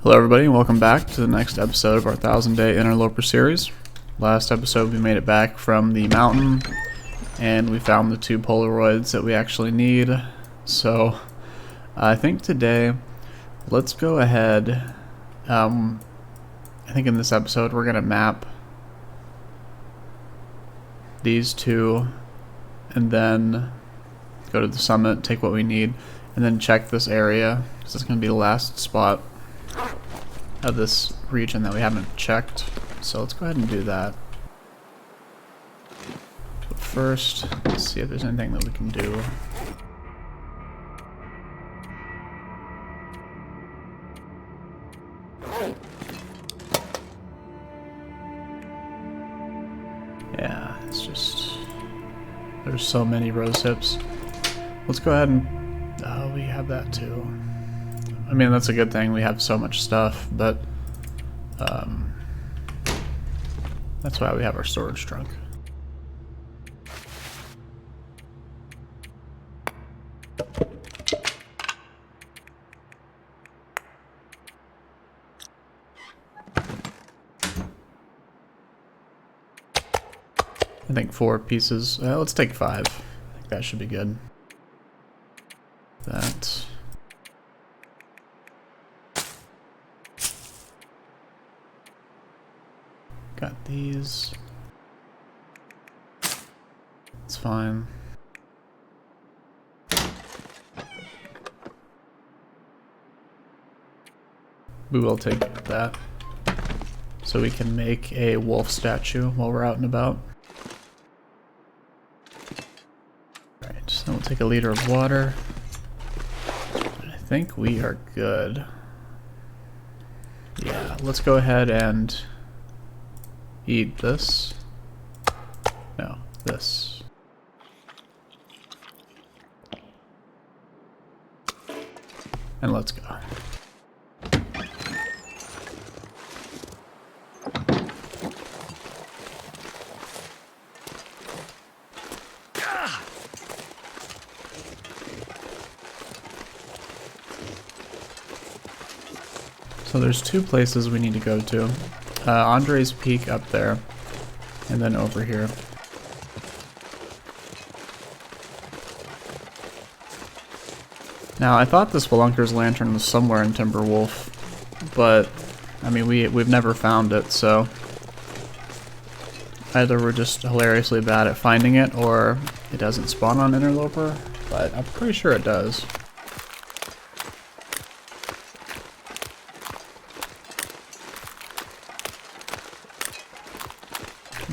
Hello everybody and welcome back to the next episode of our 1000-day Interloper series. Last episode we made it back from the mountain and we found the 2 Polaroids that we actually need. So I think today let's go ahead, I think in this episode we're going to map these 2 and then go to the summit, take what we need, and then check this area because it's going to be the last spot of this region that we haven't checked. So let's go ahead and do that. But first, let's see if there's anything that we can do. Yeah, it's just, there's so many rose hips. Let's go ahead and, we have that too. I mean, that's a good thing, we have so much stuff, but that's why we have our storage trunk. I think 4 pieces, let's take 5. I think that should be good. That. Got these. It's fine. We will take that so we can make a wolf statue while we're out and about. Alright, so we'll take a liter of water. I think we are good. Yeah, let's go ahead and eat this. No, this. And let's go. So there's 2 places we need to go to. Andre's Peak up there, and then over here. Now I thought the Spelunker's lantern was somewhere in Timberwolf, but I mean we've never found it, so either we're just hilariously bad at finding it, or it doesn't spawn on Interloper, but I'm pretty sure it does.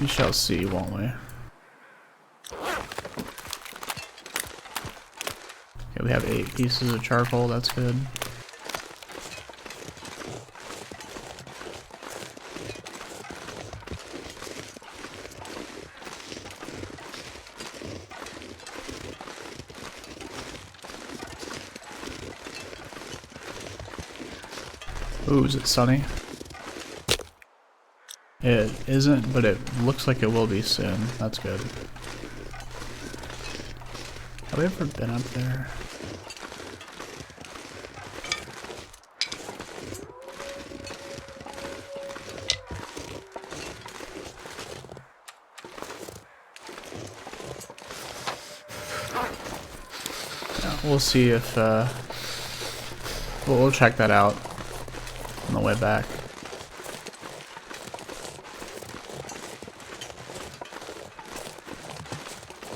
We shall see, won't we? Okay, we have 8 pieces of charcoal, that's good. Ooh, is it sunny? It isn't, but it looks like it will be soon. That's good. Have we ever been up there? Yeah, we'll see if, we'll check that out on the way back.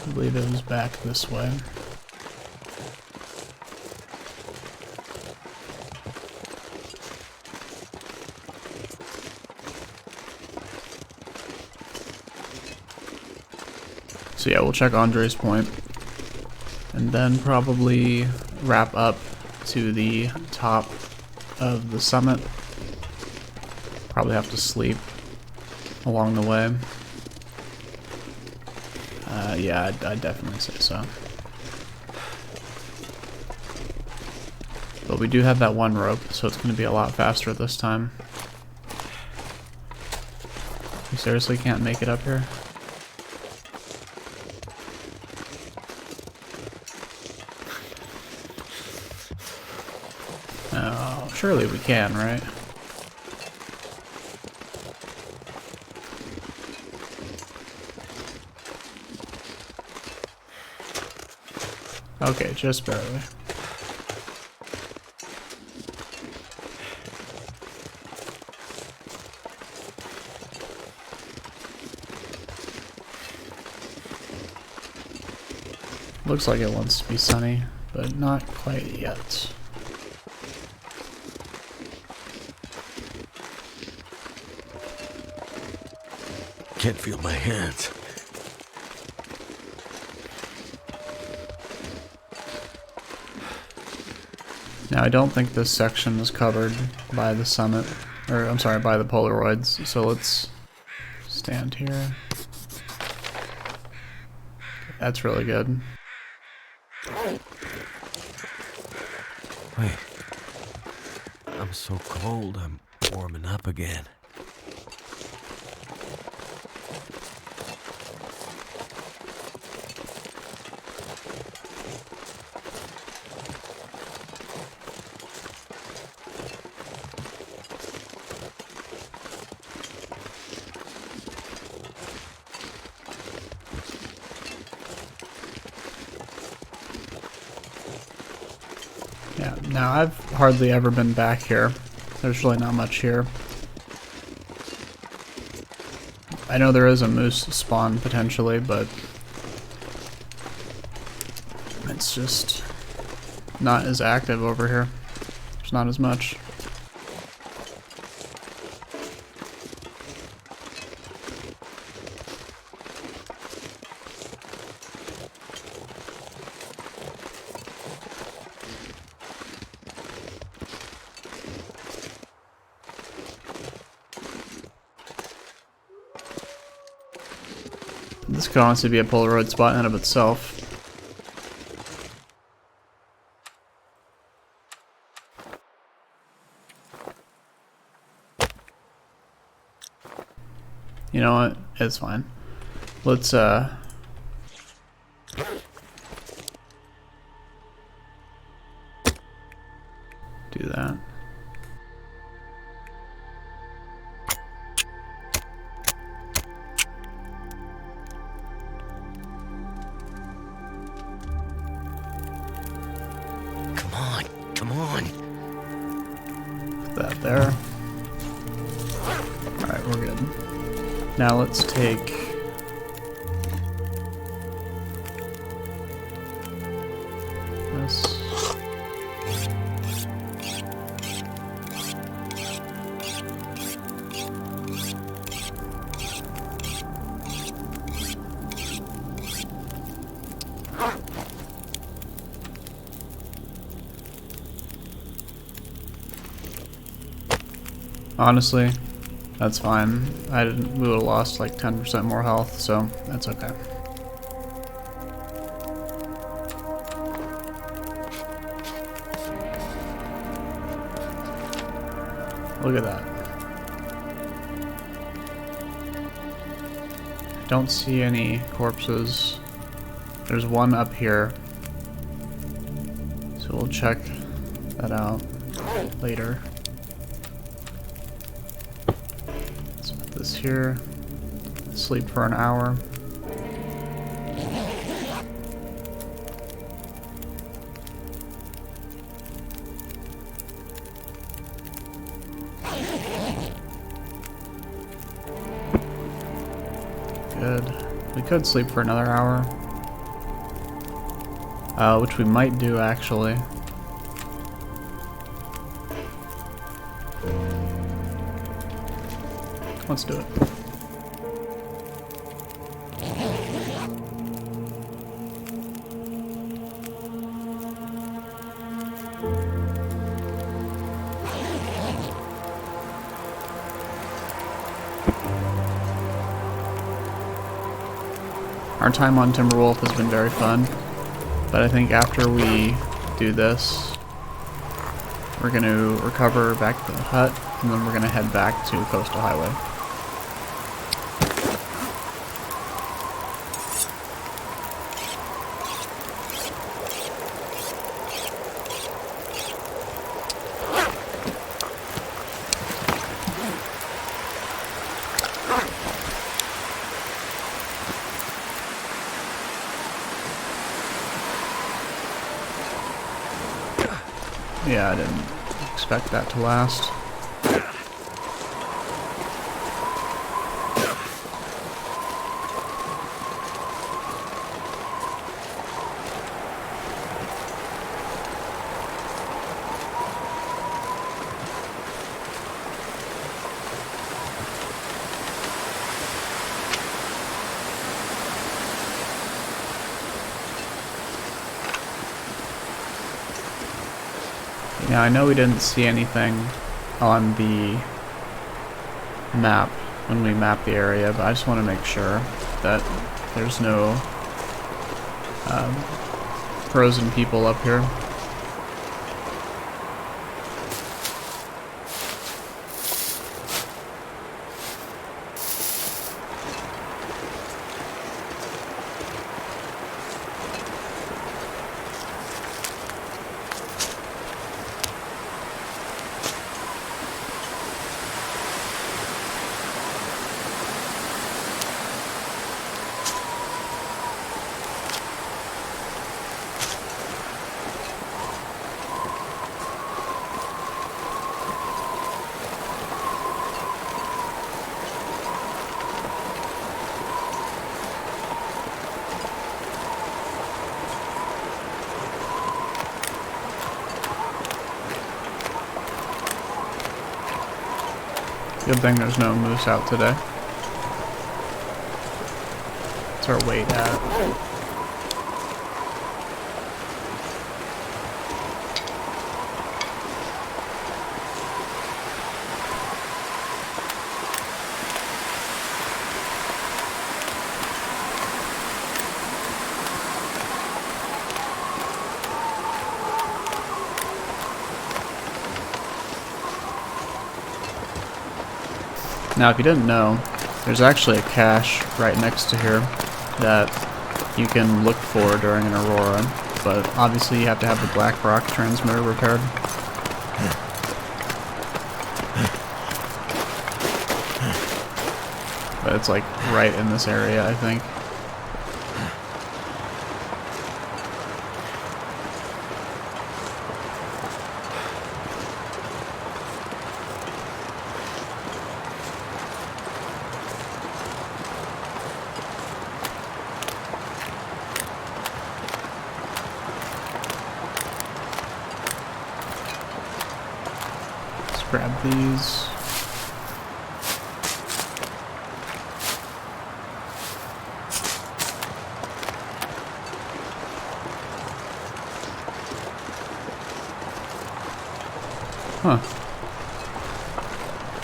I believe it was back this way. So yeah, we'll check Andre's Point and then probably wrap up to the top of the summit. Probably have to sleep along the way. Yeah, I'd definitely say so. But we do have that 1 rope, so it's going to be a lot faster this time. We seriously can't make it up here? Oh, surely we can, right? Okay, just barely. Looks like it wants to be sunny, but not quite yet. Can't feel my hands. Now I don't think this section is covered by the summit, or I'm sorry, by the Polaroids, so let's stand here. That's really good. Wait. I'm so cold, I'm warming up again. Yeah, now I've hardly ever been back here. There's really not much here. I know there is a moose spawn potentially, but it's just not as active over here. There's not as much. This could honestly be a Polaroid spot in and of itself. You know what? It's fine. Let's do that. Come on. Put that there. Alright, we're good. Now let's take this. Honestly, that's fine. We would have lost like 10% more health, so that's okay. Look at that. I don't see any corpses. There's one up here. So we'll check that out later. This here, sleep for an hour. Good. We could sleep for another hour, which we might do actually. Let's do it. Our time on Timberwolf has been very fun, but I think after we do this, we're going to recover back to the hut, and then we're going to head back to Coastal Highway. Yeah, I didn't expect that to last. Yeah, I know we didn't see anything on the map when we mapped the area, but I just want to make sure that there's no frozen people up here. Good thing there's no moose out today. What's our weight at? Now, if you didn't know, there's actually a cache right next to here that you can look for during an aurora, but obviously you have to have the black rock transmitter repaired. But it's like right in this area, I think. Grab these. Huh.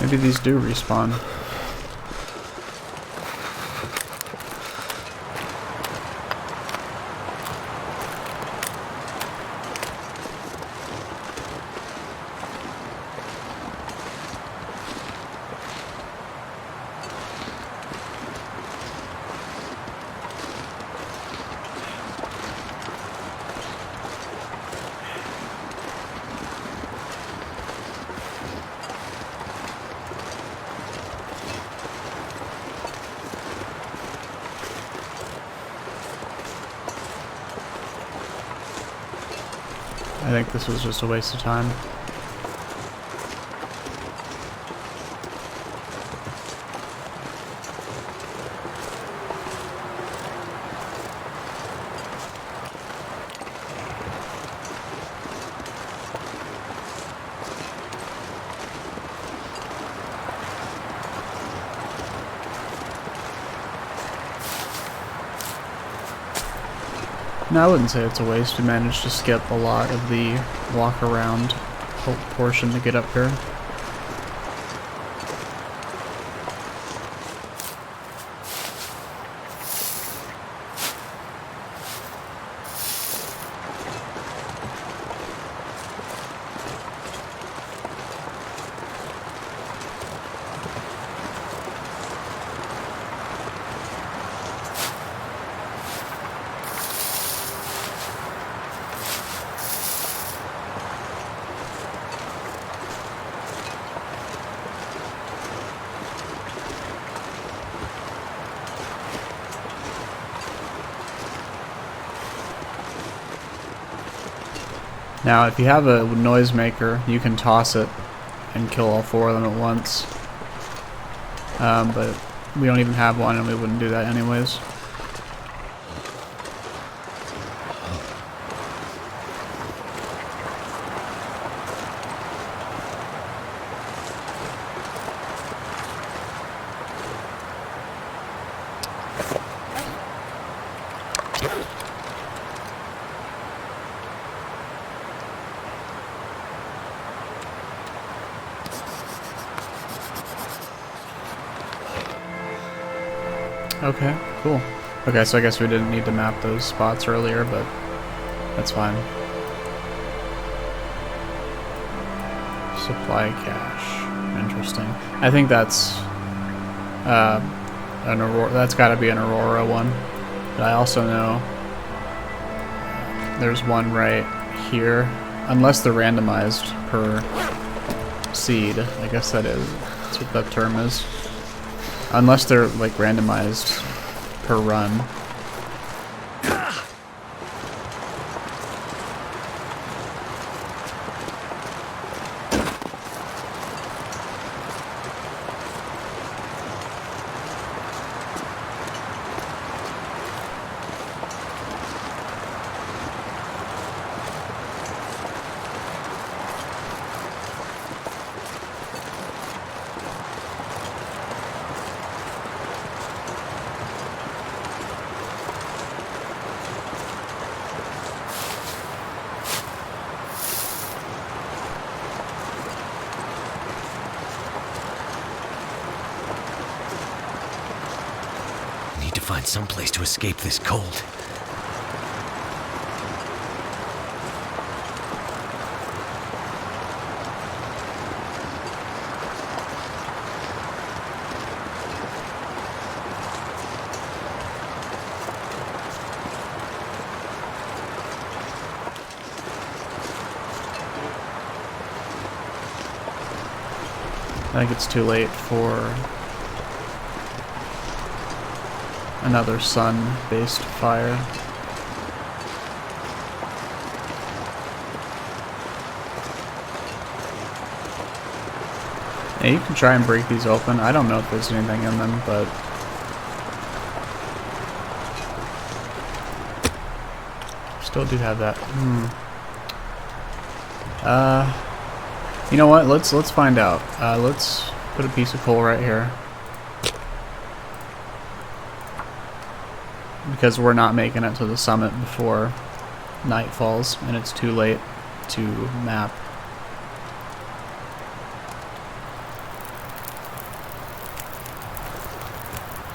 Maybe these do respawn. I think this was just a waste of time. No, I wouldn't say it's a waste. We managed to skip a lot of the walk around portion to get up here. Now, if you have a noisemaker, you can toss it and kill all 4 of them at once. But we don't even have one, and we wouldn't do that anyways. Okay, cool. Okay, so I guess we didn't need to map those spots earlier, but that's fine. Supply cache. Interesting. I think that's an Aurora. That's got to be an Aurora one. But I also know there's one right here, unless they're randomized per seed. I guess that is. That's what that term is. Unless they're like randomized per run. Find some place to escape this cold. I think it's too late for another sun-based fire. Yeah, you can try and break these open. I don't know if there's anything in them, but still do have that. You know what? Let's find out. Let's put a piece of coal right here. Because we're not making it to the summit before night falls, and it's too late to map.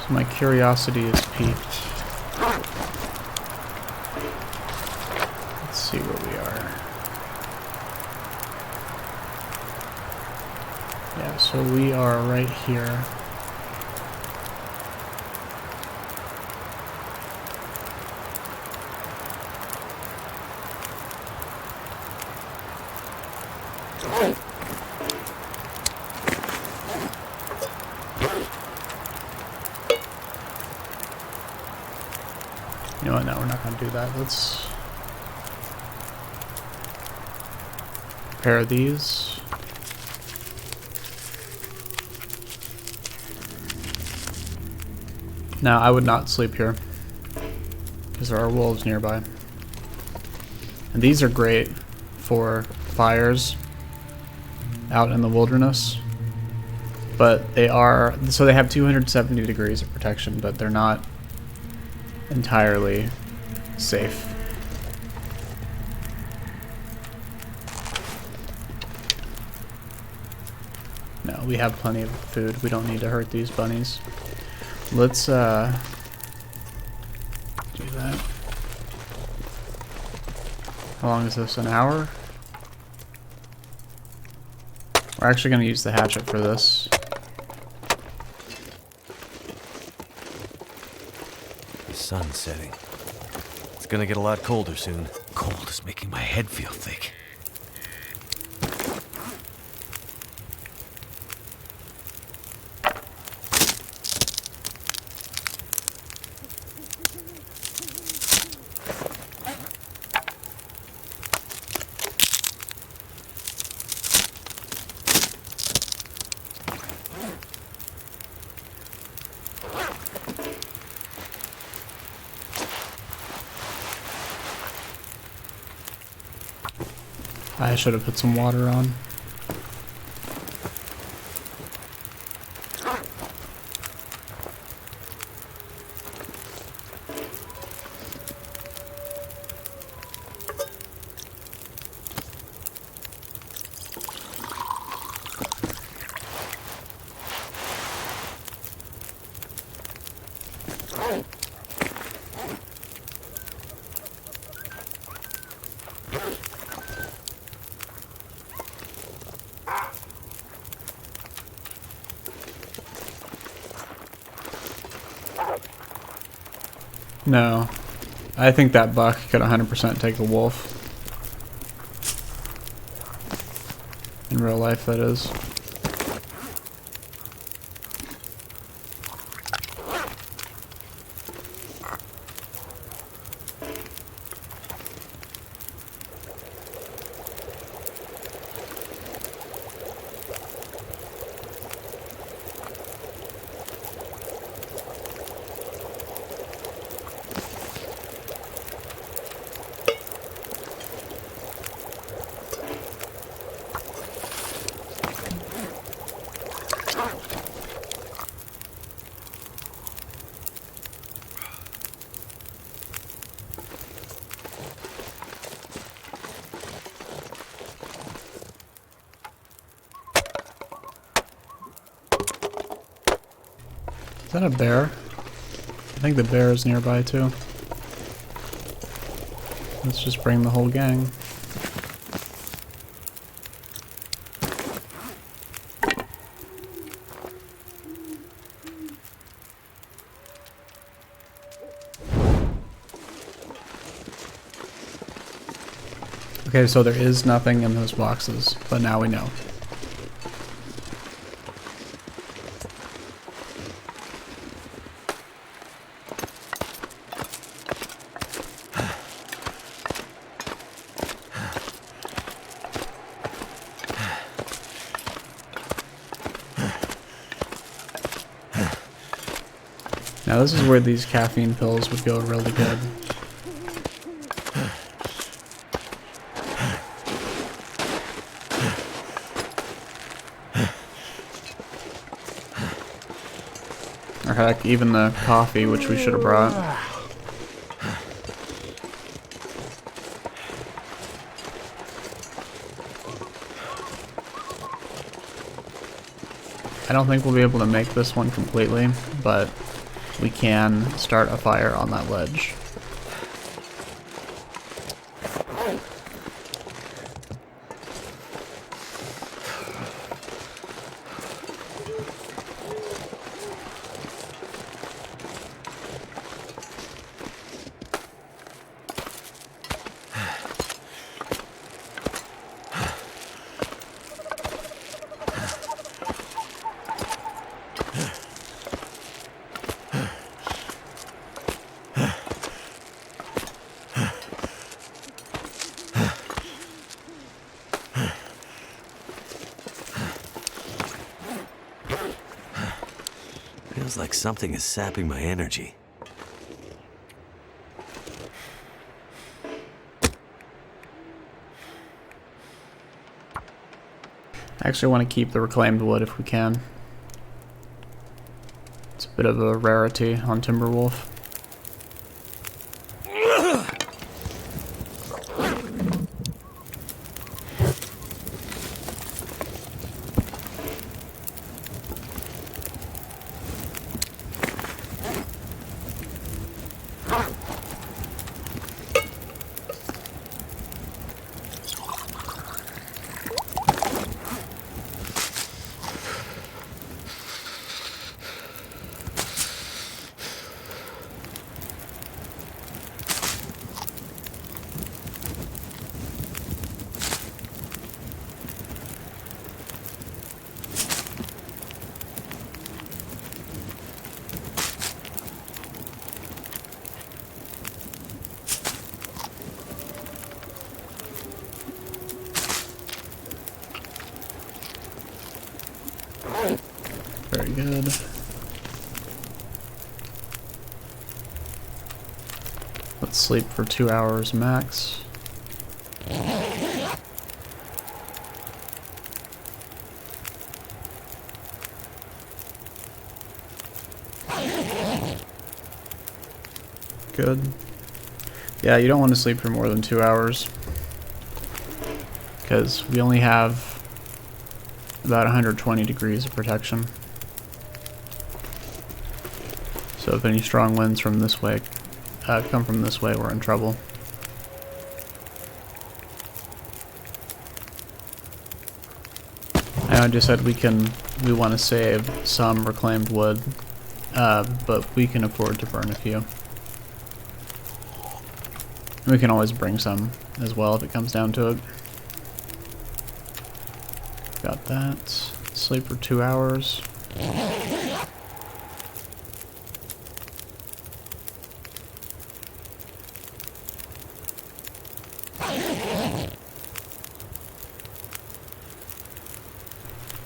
So my curiosity is piqued. Let's see where we are. Yeah, so we are right here. You know what, no, we're not going to do that. Let's pair these. Now, I would not sleep here because there are wolves nearby. And these are great for fires out in the wilderness. But they are, so they have 270 degrees of protection, but they're not entirely safe. No, we have plenty of food. We don't need to hurt these bunnies. Let's do that. How long is this? An hour? We're actually going to use the hatchet for this. The sun's setting. It's gonna get a lot colder soon. Cold is making my head feel thick. I should have put some water on. No. I think that buck could 100% take a wolf. In real life, that is. Is that a bear? I think the bear is nearby too. Let's just bring the whole gang. Okay, so there is nothing in those boxes, but now we know. Now this is where these caffeine pills would go really good. Or heck, even the coffee, which we should have brought. I don't think we'll be able to make this one completely, but we can start a fire on that ledge. Feels like something is sapping my energy. I actually want to keep the reclaimed wood if we can. It's a bit of a rarity on Timberwolf. Very good. Let's sleep for 2 hours max. Good. Yeah, you don't want to sleep for more than 2 hours, because we only have about 120 degrees of protection. So if any strong winds from this way come from this way, we're in trouble. I just said we want to save some reclaimed wood, but we can afford to burn a few. We can always bring some as well if it comes down to it. Got that. Sleep for 2 hours.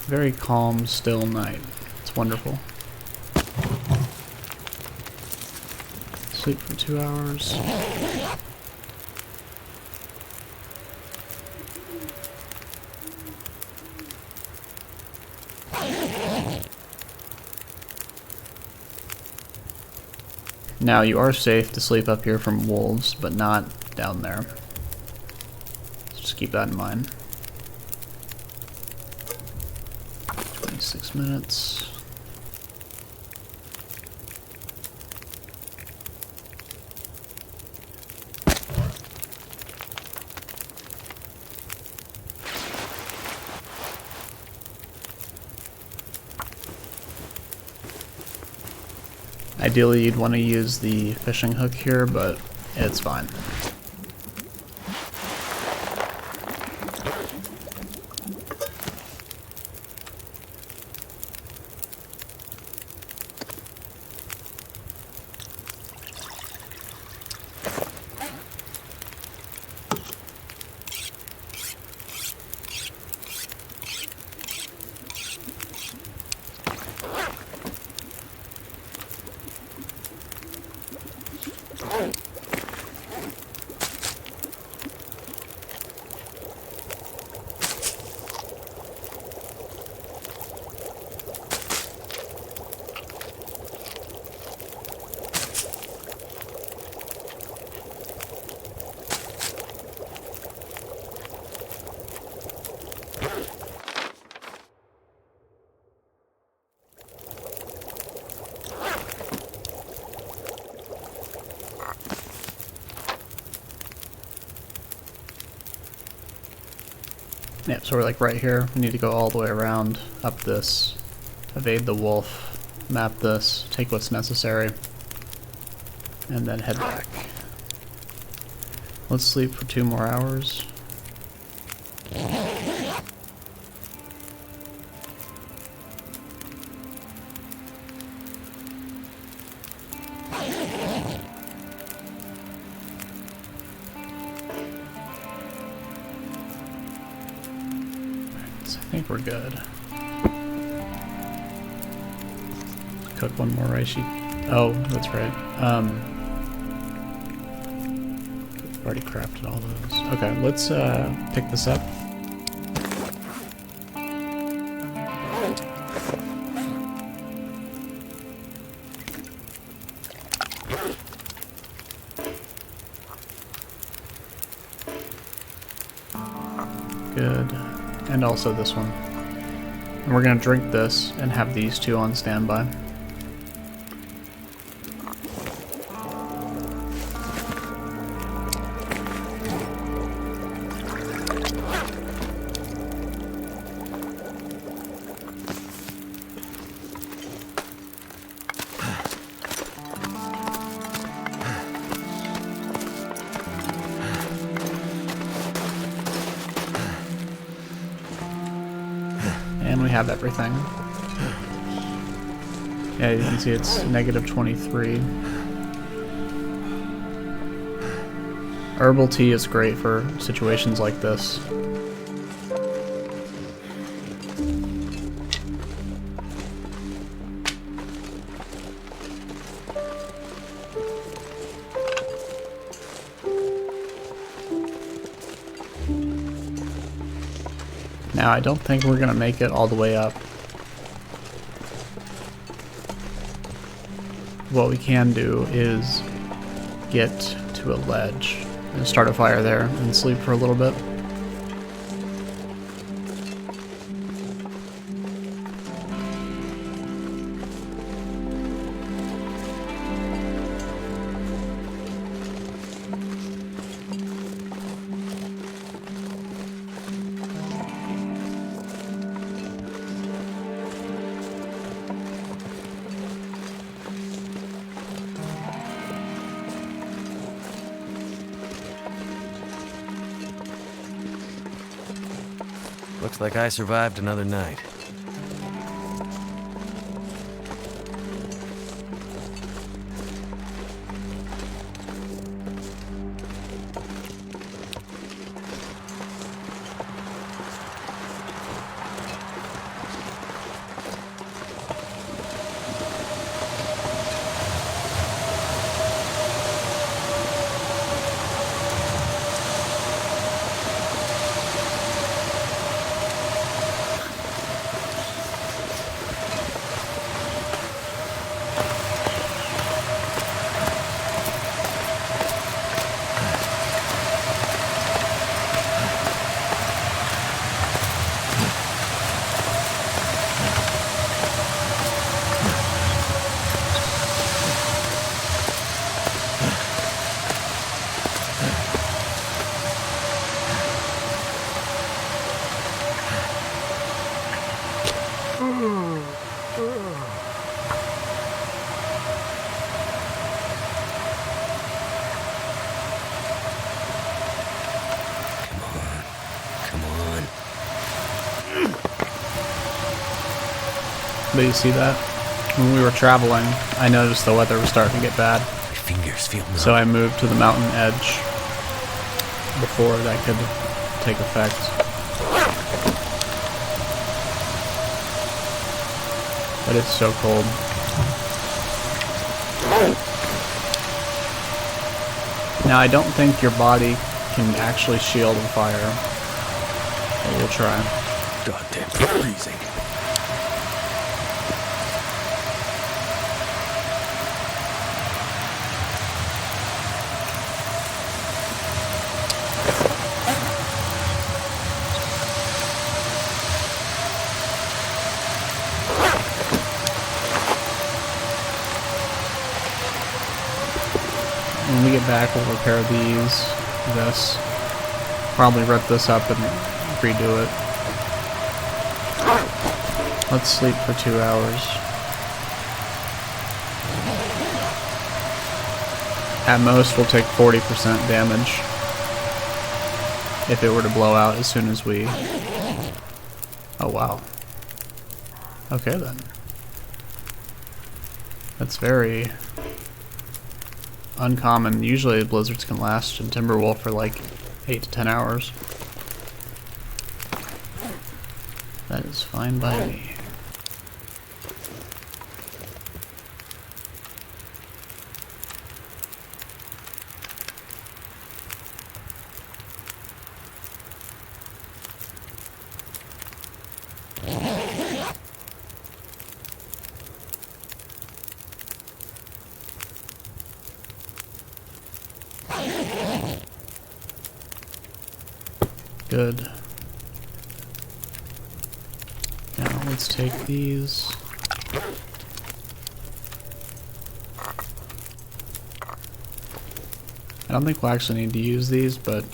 Very calm, still night. It's wonderful. Sleep for 2 hours. Now you are safe to sleep up here from wolves, but not down there. Just keep that in mind. 26 minutes. Ideally, you'd want to use the fishing hook here, but it's fine. Yep, so we're like right here. We need to go all the way around, up this, evade the wolf, map this, take what's necessary, and then head back. Let's sleep for 2 more hours. I think we're good. Cook one more rice. Oh, that's right. We've already crafted all those. Okay, let's pick this up. Good. And also this one. And we're gonna drink this and have these two on standby. And we have everything. Yeah, you can see it's -23. Herbal tea is great for situations like this. Now, I don't think we're gonna make it all the way up. What we can do is get to a ledge and start a fire there and sleep for a little bit. Looks like I survived another night. But you see that? When we were traveling, I noticed the weather was starting to get bad. My fingers feel numb. So I moved to the mountain edge before that could take effect. But it's so cold. Now I don't think your body can actually shield a fire. But we'll try. Goddamn freezing. When we get back, we'll repair this. Probably rip this up and redo it. Let's sleep for 2 hours. At most, we'll take 40% damage if it were to blow out as soon as we... Oh, wow. Okay, then. That's very uncommon. Usually blizzards can last in Timberwolf for like 8 to 10 hours. That is fine by me. Good. Now let's take these. I don't think we'll actually need to use these, but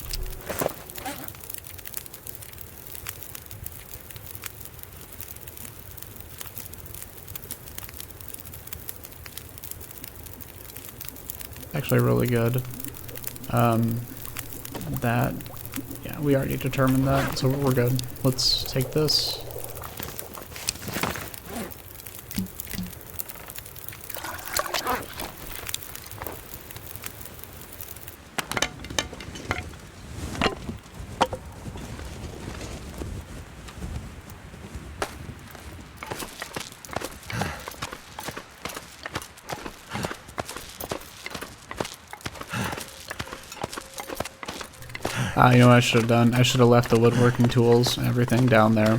actually really good. That, yeah, we already determined that, so we're good. Let's take this. You know what I should have done? I should have left the woodworking tools and everything down there.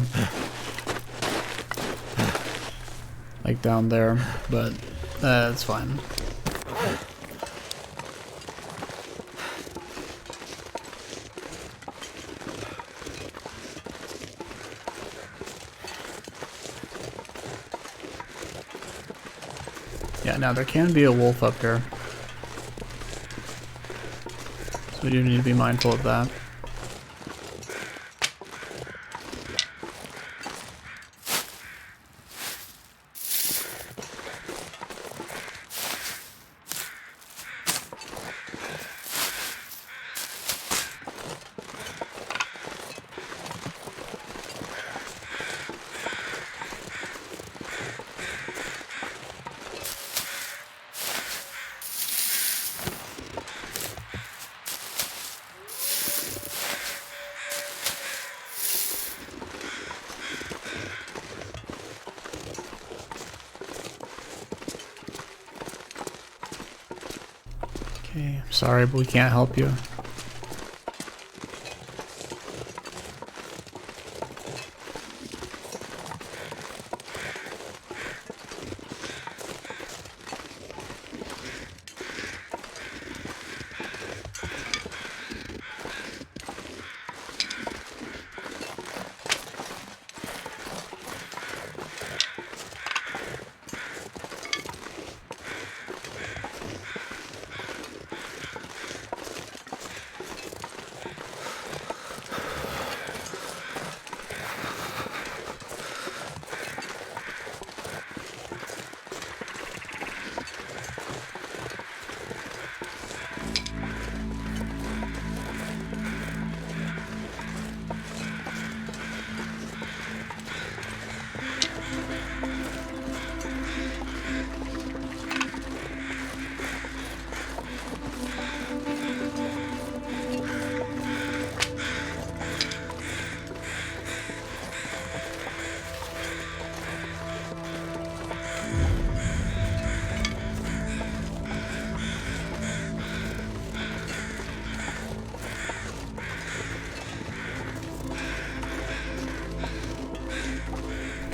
Like down there, but it's fine. Yeah, now there can be a wolf up here. So we do need to be mindful of that. Okay, sorry, but we can't help you.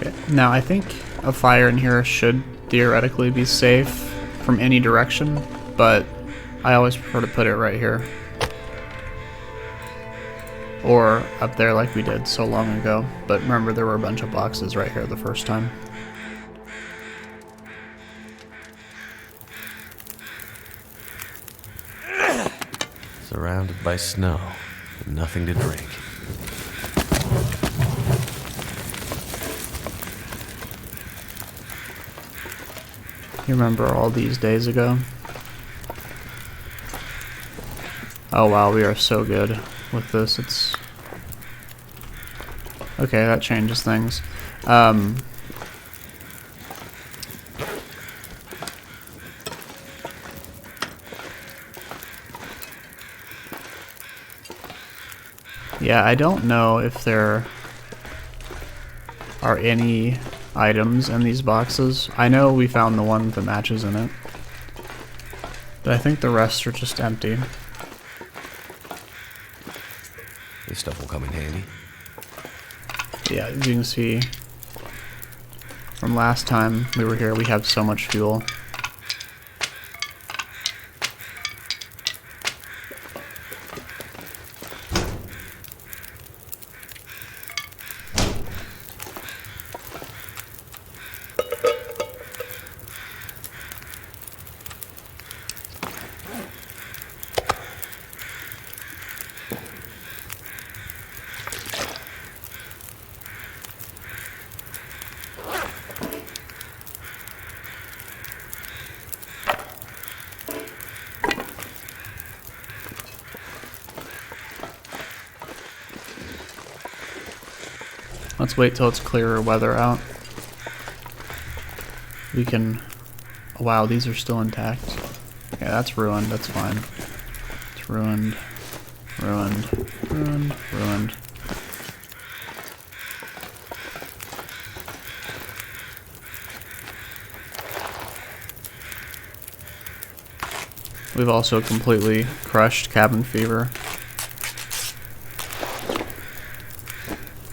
Okay, now I think a fire in here should theoretically be safe from any direction, but I always prefer to put it right here. Or up there like we did so long ago, but remember there were a bunch of boxes right here the first time. Surrounded by snow, and nothing to drink. You remember all these days ago? Oh wow, we are so good with this. It's okay, that changes things. Yeah, I don't know if there are any items in these boxes. I know we found the one with the matches in it, but I think the rest are just empty. This stuff will come in handy. Yeah, as you can see from last time we were here, we have so much fuel. Let's wait till it's clearer weather out. We can... Oh, wow, these are still intact. Yeah, that's ruined, that's fine. It's ruined, ruined, ruined, ruined. We've also completely crushed cabin fever.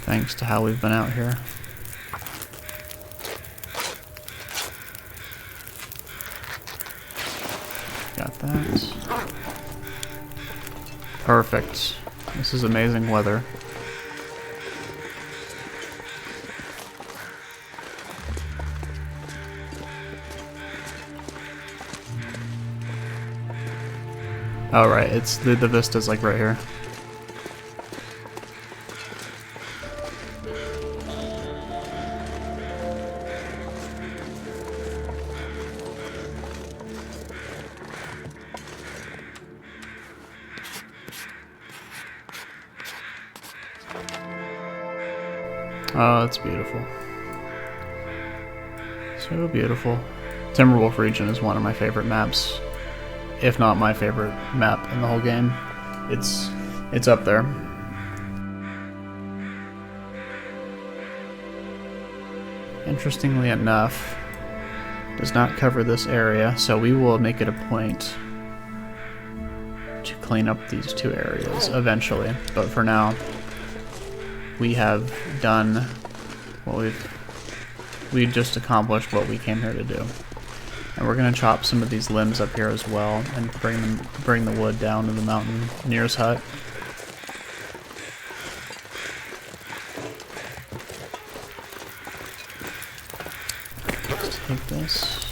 Thanks to how we've been out here. Got that. Perfect. This is amazing weather. Oh right, it's the vista's like right here. Oh, it's beautiful. So beautiful. Timberwolf region is one of my favorite maps, if not my favorite map in the whole game. It's up there. Interestingly enough, does not cover this area, so we will make it a point to clean up these two areas eventually. But for now, we have done what we just accomplished what we came here to do. And we're gonna chop some of these limbs up here as well and bring the wood down to the mountaineer's hut. Let's take this.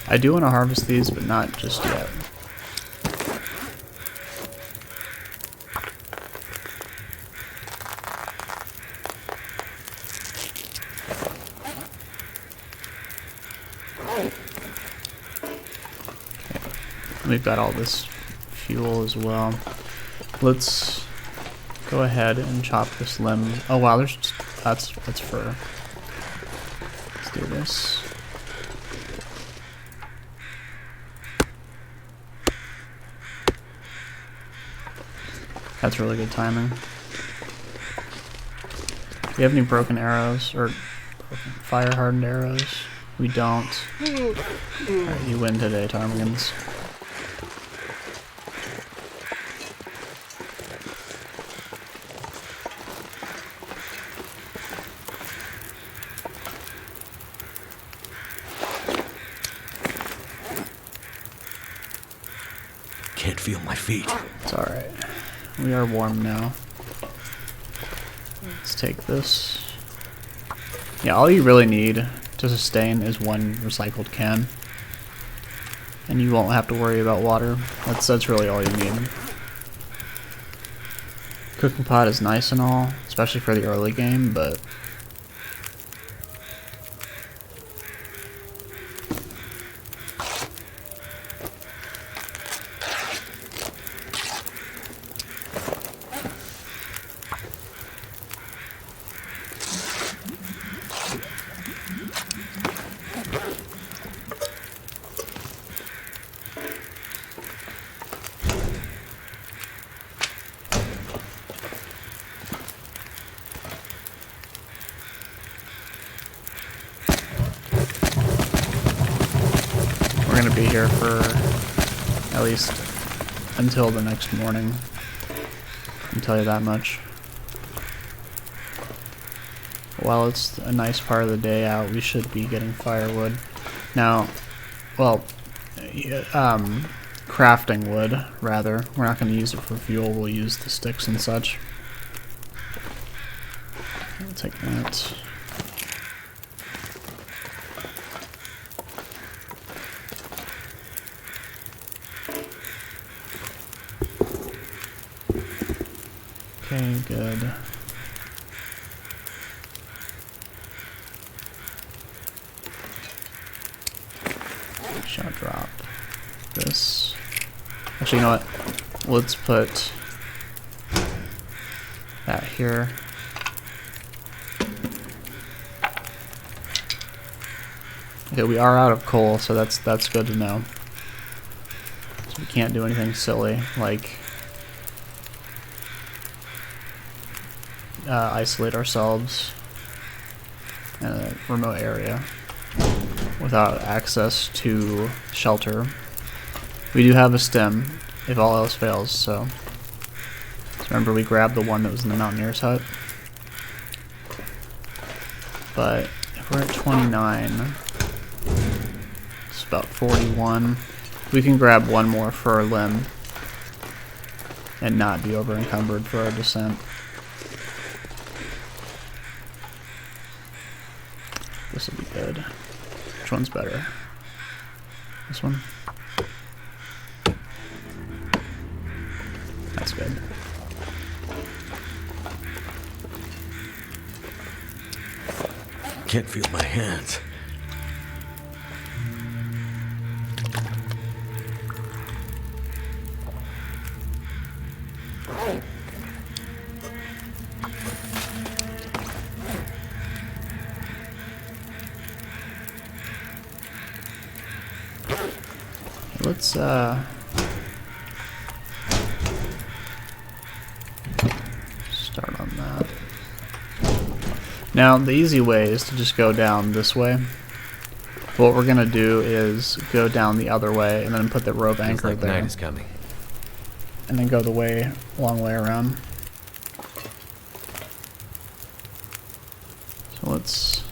I do want to harvest these, but not just yet. We've got all this fuel as well. Let's go ahead and chop this limb. Oh wow, that's fur. Let's do this. That's really good timing. Do you have any broken arrows or fire hardened arrows? We don't. Alright, you win today, Ptarmigans. Can't feel my feet. It's alright. We are warm now. Let's take this. Yeah, all you really need to sustain is one recycled can. And you won't have to worry about water. That's really all you need. Cooking pot is nice and all, especially for the early game, but we're gonna be here for at least until the next morning. I can tell you that much. While it's a nice part of the day out, we should be getting firewood. Now, well, crafting wood, rather. We're not going to use it for fuel, we'll use the sticks and such. I'll take that. Okay, good. Shall drop this. Actually, you know what? Let's put that here. Okay, we are out of coal, so that's good to know. So we can't do anything silly like isolate ourselves in a remote area without access to shelter. We do have a stem if all else fails, so remember we grabbed the one that was in the mountaineer's hut. But if we're at 29, it's about 41. We can grab one more fur limb and not be over encumbered for our descent. good. Which one's better? This one? That's good. Can't feel my hands. Let's start on that. Now the easy way is to just go down this way. What we're gonna do is go down the other way and then put the rope anchor Like there, night is coming. and then go the long way around. So let's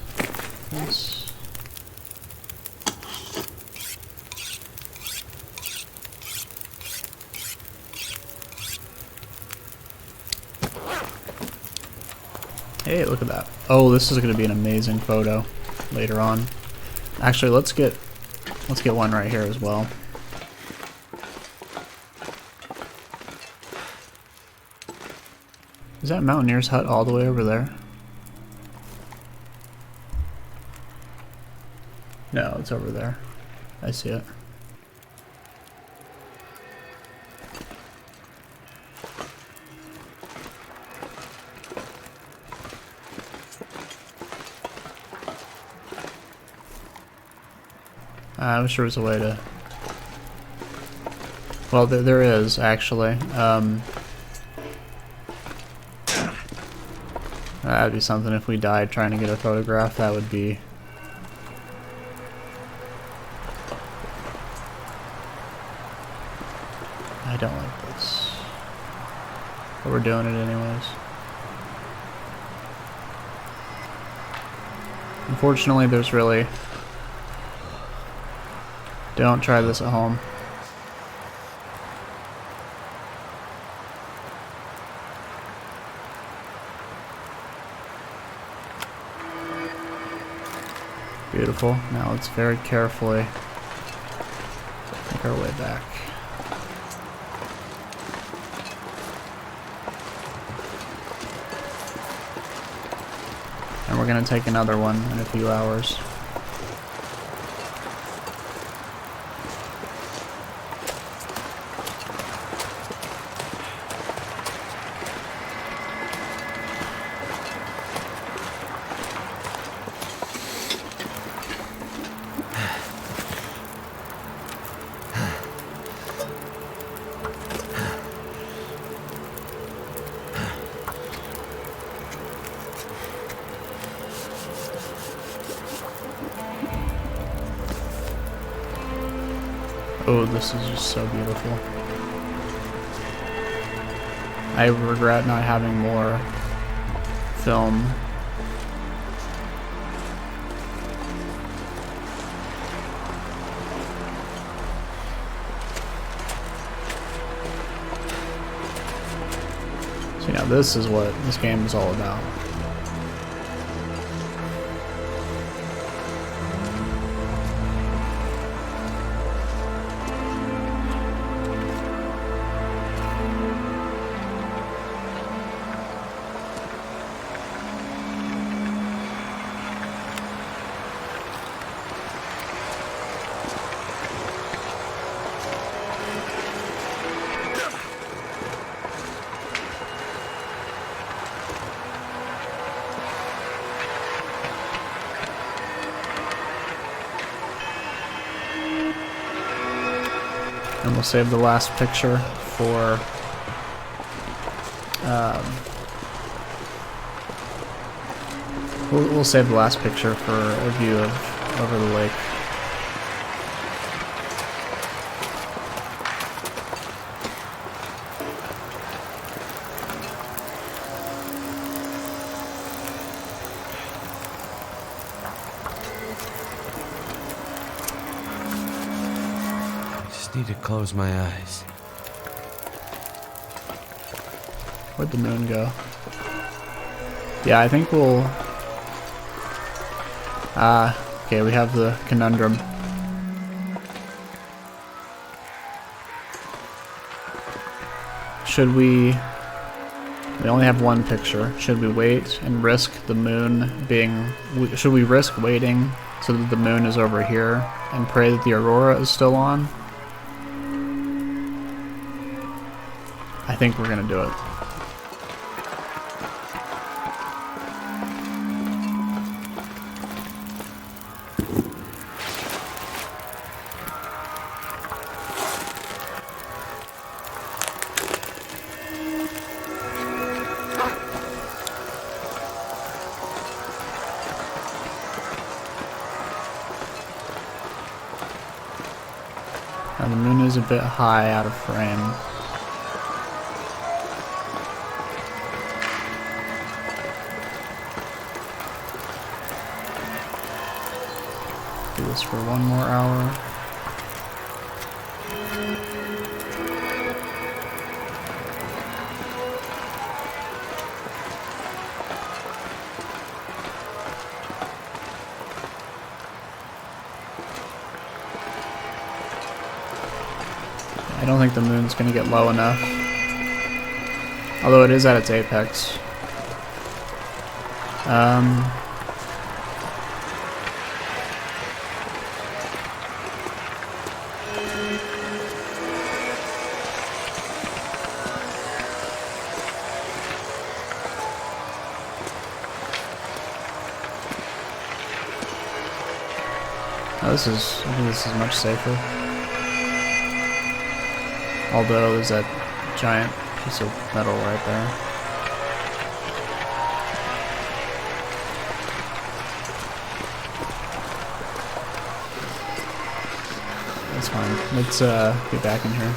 Hey, look at that. Oh, this is going to be an amazing photo later on. Actually, let's get one right here as well. Is that Mountaineer's hut all the way over there? No, it's over there. I see it. I wish there was a way to... Well, there is, actually. That'd be something if we died trying to get a photograph. That would be... I don't like this. But we're doing it anyways. Unfortunately, there's really... Don't try this at home. Beautiful. Now let's very carefully make our way back. And we're going to take another one in a few hours. Oh, this is just so beautiful. I regret not having more film. So now this is what this game is all about. And we'll save the last picture for we'll save the last picture for a view of over the lake. Need to close my eyes. Where'd the moon go? Yeah, I think we'll Okay, we have the conundrum. Should we only have one picture. Should we wait and risk the moon being... Should we risk waiting so that the moon is over here and pray that the aurora is still on? I think we're gonna do it. Now the moon is a bit high out of frame. Do this for 1 more hour. I don't think the moon's gonna get low enough. Although it is at its apex. I think this is much safer. Although there's that giant piece of metal right there. That's fine. Let's get back in here.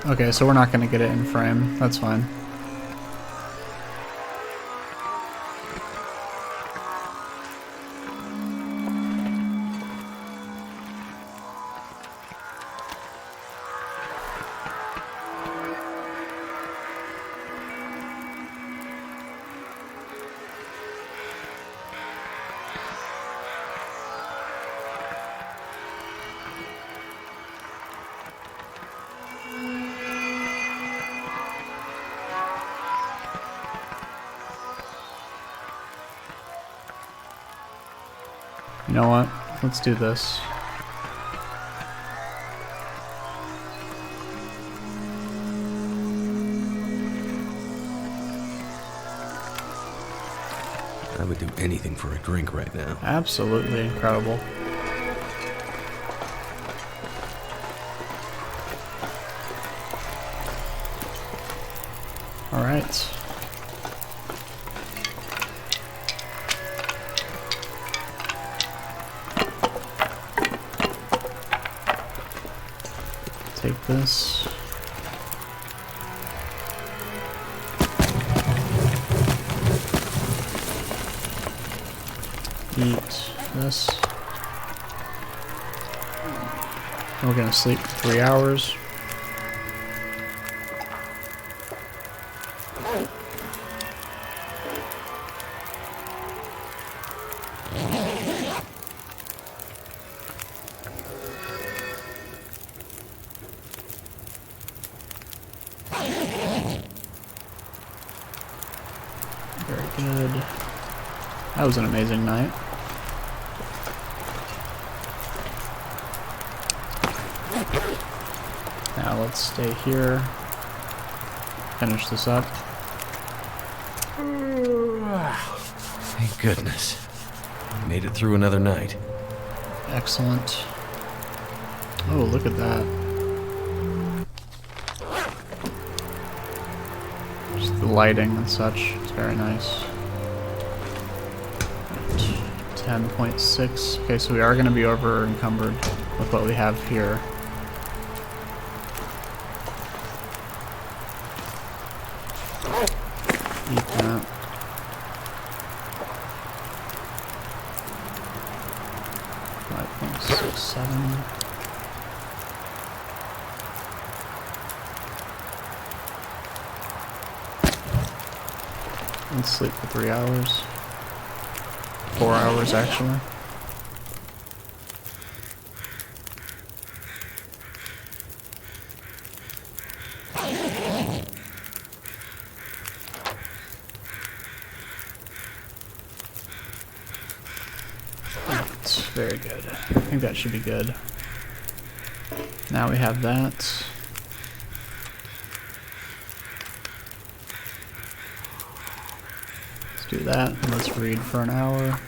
Okay, so we're not going to get it in frame. That's fine. You know what? Let's do this. I would do anything for a drink right now. Absolutely incredible. All right. Take this. Eat this. And we're gonna sleep for 3 hours. Very good. That was an amazing night. Now let's stay here. Finish this up. Thank goodness. We made it through another night. Excellent. Oh, look at that. Just the lighting and such is very nice. 10.6. Okay, so we are going to be over encumbered with what we have here. Eat that. Seven. And sleep for 3 hours. 4 hours actually. That's very good. I think that should be good. Now we have that. Let's do that, and let's read for an hour.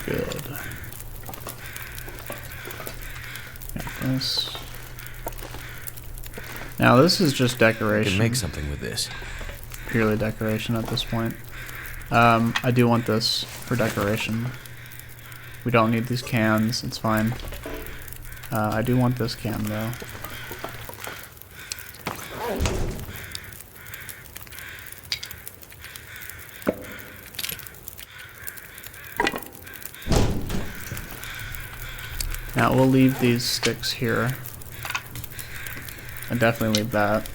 Good. Got this. Now this is just decoration. I can make something with this. Purely decoration at this point. I do want this for decoration. We don't need these cans, it's fine. I do want this can though. Now we'll leave these sticks here. I definitely leave that.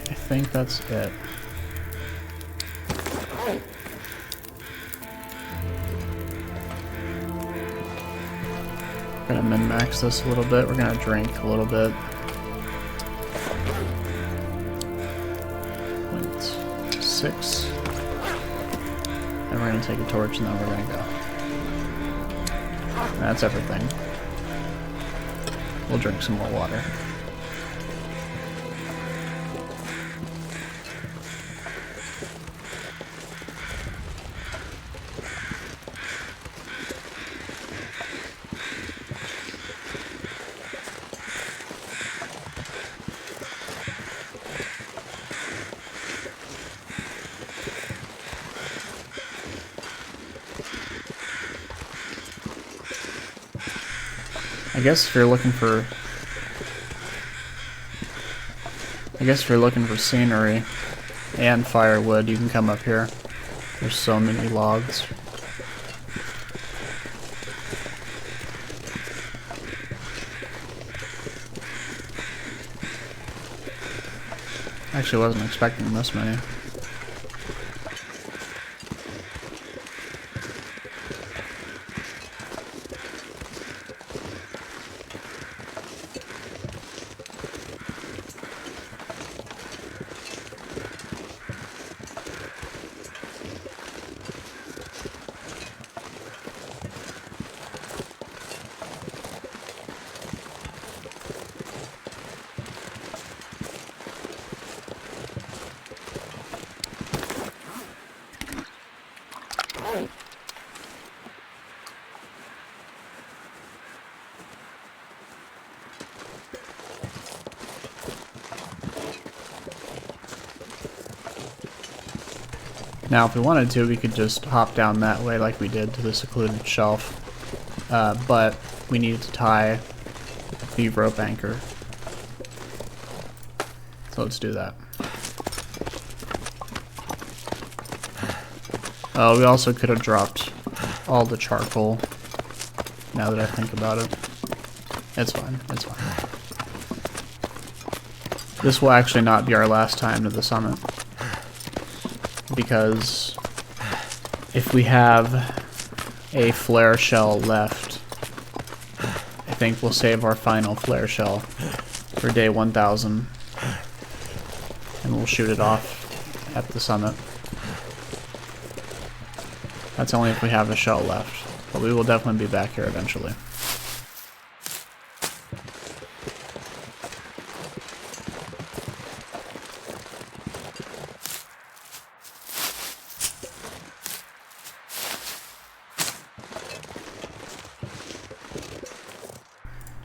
I think that's it. We're gonna min-max this a little bit. We're gonna drink a little bit. 0.6. And we're gonna take a torch and then we're gonna go. That's everything. We'll drink some more water. I guess if you're looking for scenery and firewood, you can come up here. There's so many logs. Actually, wasn't expecting this many. Now, if we wanted to, we could just hop down that way like we did to the secluded shelf, but we needed to tie the rope anchor. So let's do that. We also could have dropped all the charcoal, now that I think about it. It's fine, it's fine. This will actually not be our last time to the summit, because if we have a flare shell left, I think we'll save our final flare shell for day 1000, and we'll shoot it off at the summit. That's only if we have a shell left, but we will definitely be back here eventually.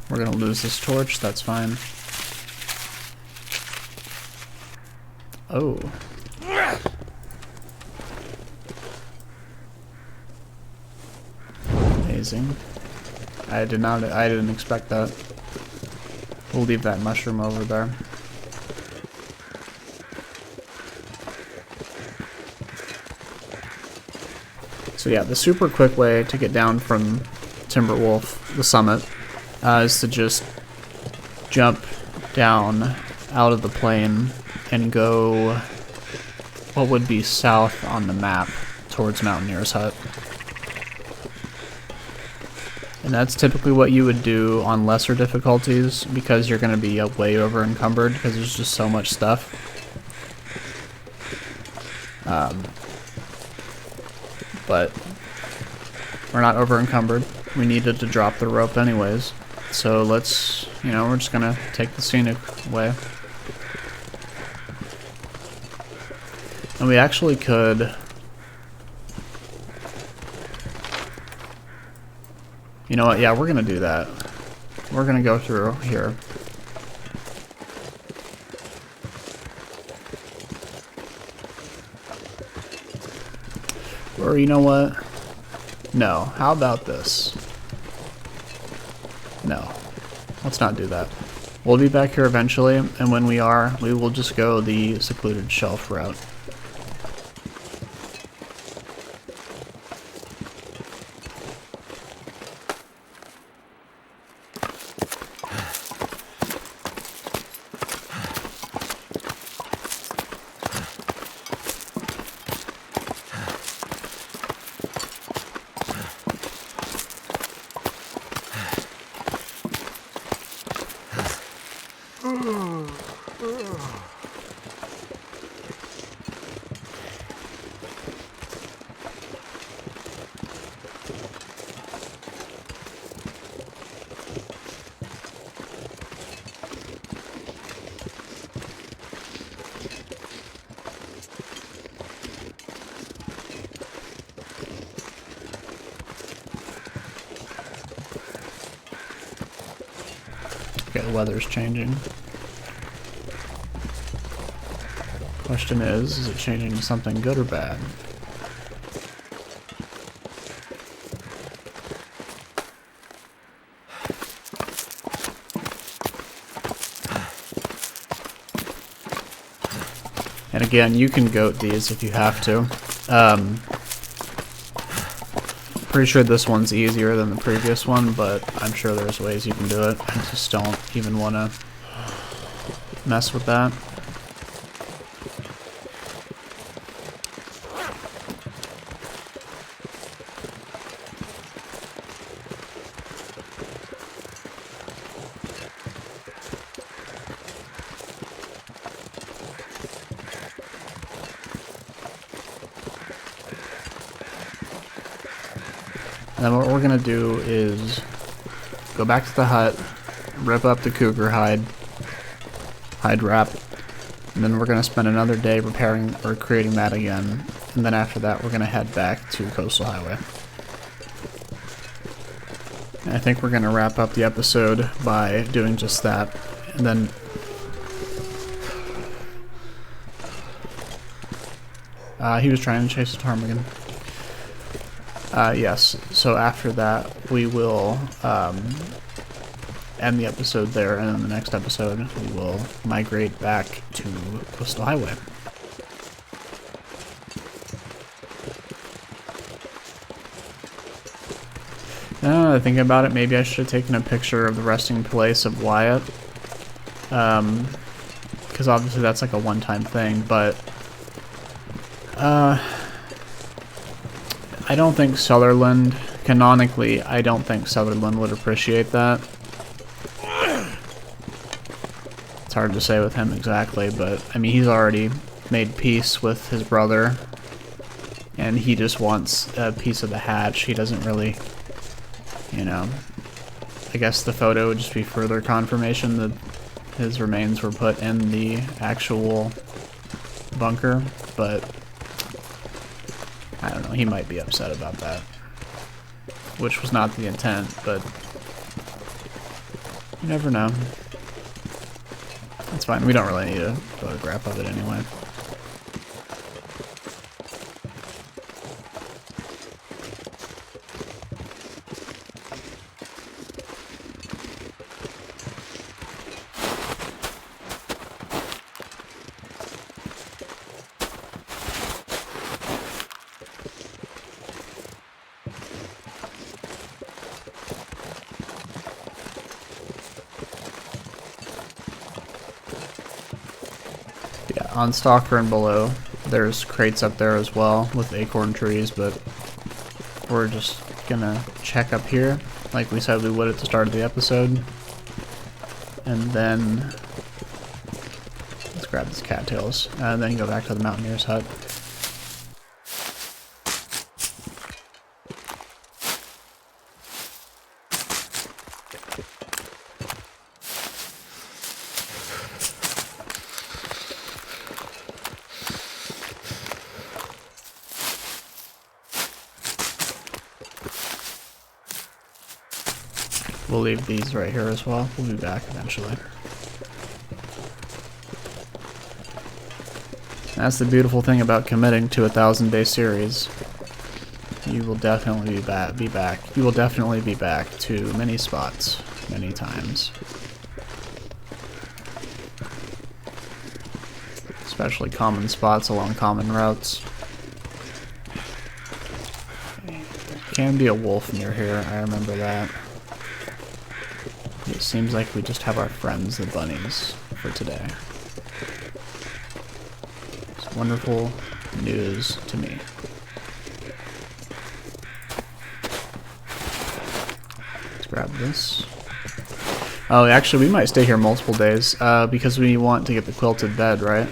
We're gonna lose this torch, that's fine. Oh. Amazing. I didn't expect that. We'll leave that mushroom over there. So yeah, the super quick way to get down from Timberwolf, the summit, is to just jump down out of the plane and go what would be south on the map towards Mountaineer's Hut. And that's typically what you would do on lesser difficulties, because you're going to be way over encumbered because there's just so much stuff. But we're not over encumbered. We needed to drop the rope anyways. So let's, we're just gonna take the scenic way. And we actually could... You know what, yeah, we're gonna do that. We're gonna go through here. Or you know what? No, how about this? No, let's not do that. We'll be back here eventually, and when we are, we will just go the secluded shelf route. Okay, the weather's changing. Question is it changing to something good or bad? And again, you can goat these if you have to. Pretty sure this one's easier than the previous one, but I'm sure there's ways you can do it. I just don't even want to mess with that. And then what we're going to do is go back to the hut, rip up the cougar hide wrap, and then we're going to spend another day repairing or creating that again. And then after that, we're going to head back to Coastal Highway. And I think we're going to wrap up the episode by doing just that. And then he was trying to chase a ptarmigan. Yes, so after that, we will end the episode there, and in the next episode, we will migrate back to Coastal Highway. Now that I think about it, maybe I should have taken a picture of the resting place of Wyatt, because because obviously that's like a one-time thing, but I don't think Sutherland, canonically, I don't think Sutherland would appreciate that. It's hard to say with him exactly, but I mean, he's already made peace with his brother, and he just wants a piece of the hatch. He doesn't really, you know, I guess the photo would just be further confirmation that his remains were put in the actual bunker, but I don't know, he might be upset about that, which was not the intent, but you never know. It's fine, we don't really need a photograph of it anyway. On Stalker and below, there's crates up there as well with acorn trees, but we're just gonna check up here like we said we would at the start of the episode, and then let's grab these cattails and then go back to the mountaineer's hut. We'll leave these right here as well. We'll be back eventually. That's the beautiful thing about committing to a 1,000-day series. You will definitely be back. You will definitely be back to many spots, many times. Especially common spots along common routes. There can be a wolf near here, I remember that. It seems like we just have our friends, the bunnies, for today. It's wonderful news to me. Let's grab this. Oh, actually, we might stay here multiple days, because we want to get the quilted bed, right?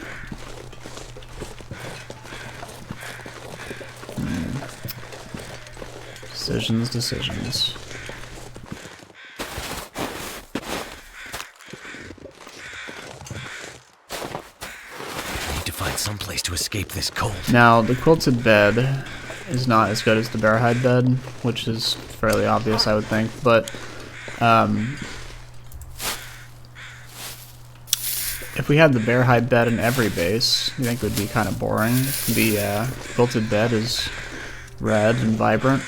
Decisions. Someplace to escape this cold. Now, the quilted bed is not as good as the bear hide bed, which is fairly obvious, I would think, but if we had the bear hide bed in every base, I think it would be kind of boring. The quilted bed is red and vibrant.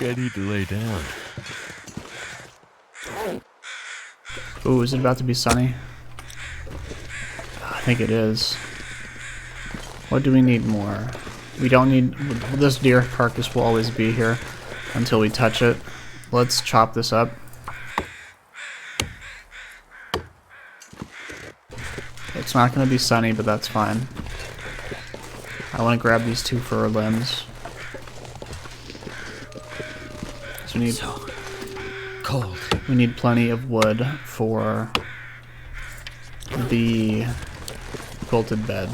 I need to lay down. Ooh, is it about to be sunny? I think it is. What do we need more? We don't need... This deer carcass will always be here until we touch it. Let's chop this up. It's not going to be sunny, but that's fine. I want to grab these two fur limbs. So we need... So cold. We need plenty of wood for the quilted bed.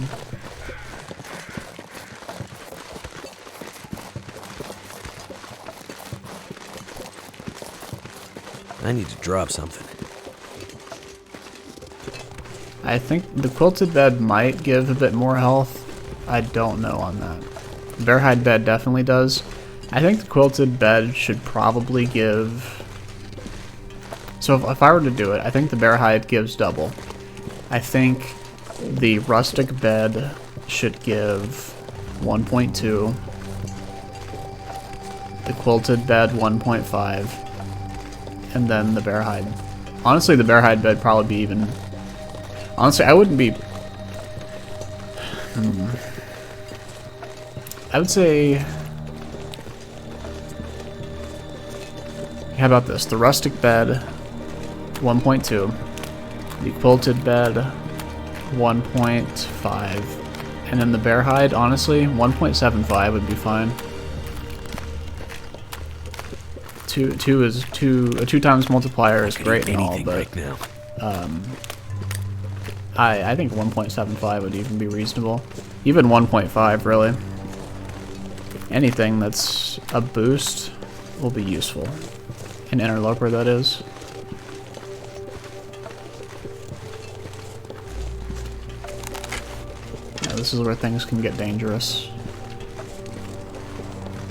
I need to drop something. I think the quilted bed might give a bit more health. I don't know on that. The bear hide bed definitely does. I think the quilted bed should probably give... So if I were to do it, I think the bear hide gives double. I think The rustic bed should give 1.2. The quilted bed 1.5. And then the bear hide. Honestly, the bear hide bed probably be even... Honestly, I wouldn't be... I would say... How about this? The rustic bed, 1.2. The quilted bed, 1.5. And then the bear hide, honestly, 1.75 would be fine. A 2 times multiplier is great and all, but I think 1.75 would even be reasonable. Even 1.5, really. Anything that's a boost will be useful. An interloper, that is. Yeah, this is where things can get dangerous.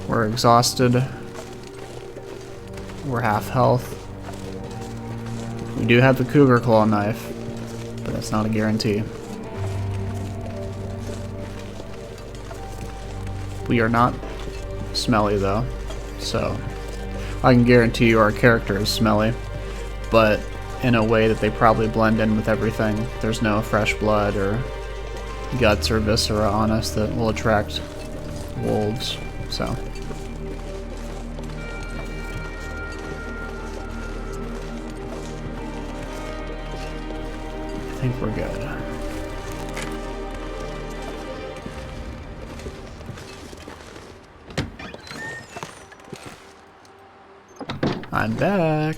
We're exhausted. We're half health. We do have the cougar claw knife, but that's not a guarantee. We are not smelly though, so I can guarantee you our character is smelly, but in a way that they probably blend in with everything. There's no fresh blood or guts or viscera on us that will attract wolves, so. I think we're good. I'm back.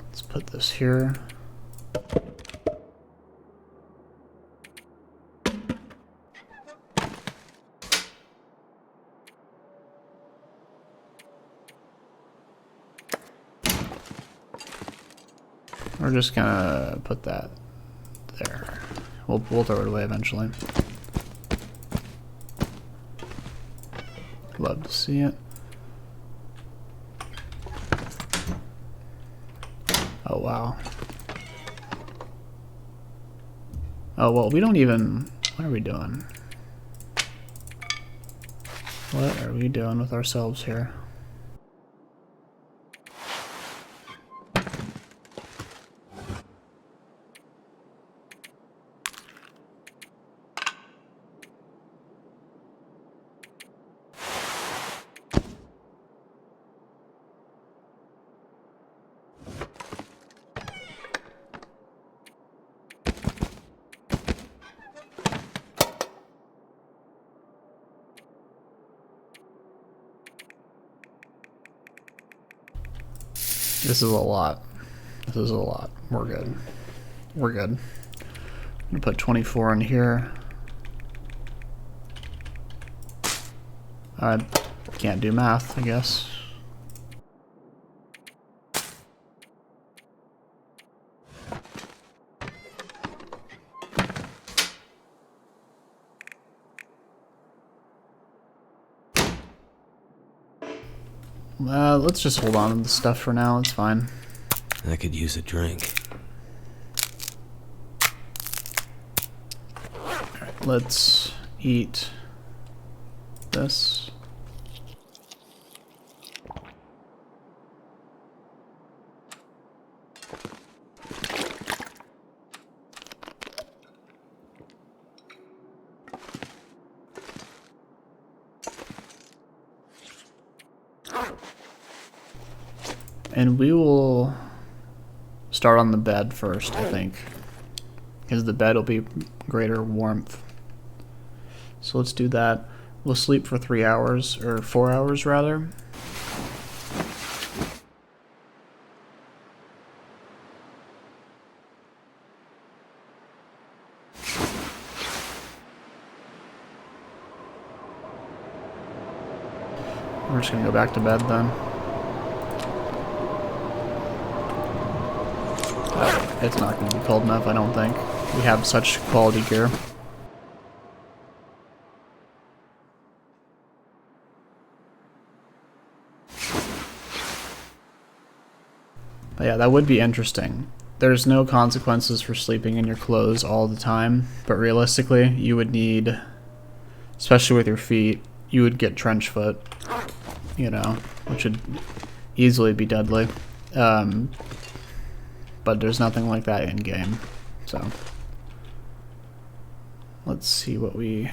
Let's put this here. We're just gonna put that there. We'll throw it away eventually. Love to see it. Oh wow. Oh well, we don't even... What are we doing? What are we doing with ourselves here? This is a lot. This is a lot. We're good. We're good. I'm gonna put 24 in here. I can't do math, I guess. Let's just hold on to the stuff for now, it's fine. I could use a drink. Alright, let's eat this. And we will start on the bed first, I think. Because the bed will be greater warmth. So let's do that. We'll sleep for 3 hours, or 4 hours rather. We're just gonna go back to bed then. It's not going to be cold enough, I don't think. We have such quality gear. But yeah, that would be interesting there's no consequences for sleeping in your clothes all the time, but realistically, you would need, especially with your feet, you would get trench foot, you know, which would easily be deadly. But there's nothing like that in game, so let's see what we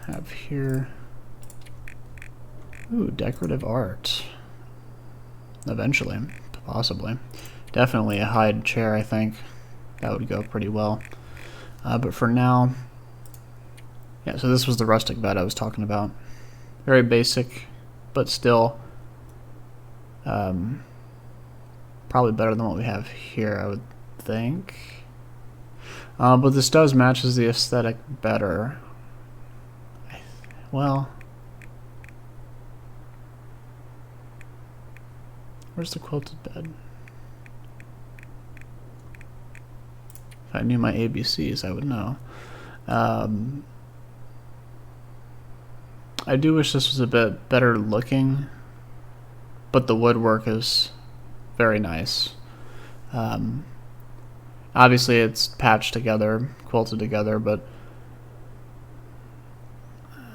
have here. Ooh, decorative art. Eventually, possibly. Definitely a hide chair, I think. That would go pretty well. But for now, yeah, so this was the rustic bed I was talking about. Very basic, but still probably better than what we have here, I would think. But this does matches the aesthetic better. Well, where's the quilted bed? If I knew my ABCs, I would know. I do wish this was a bit better looking, but the woodwork is very nice. Obviously it's patched together, quilted together, but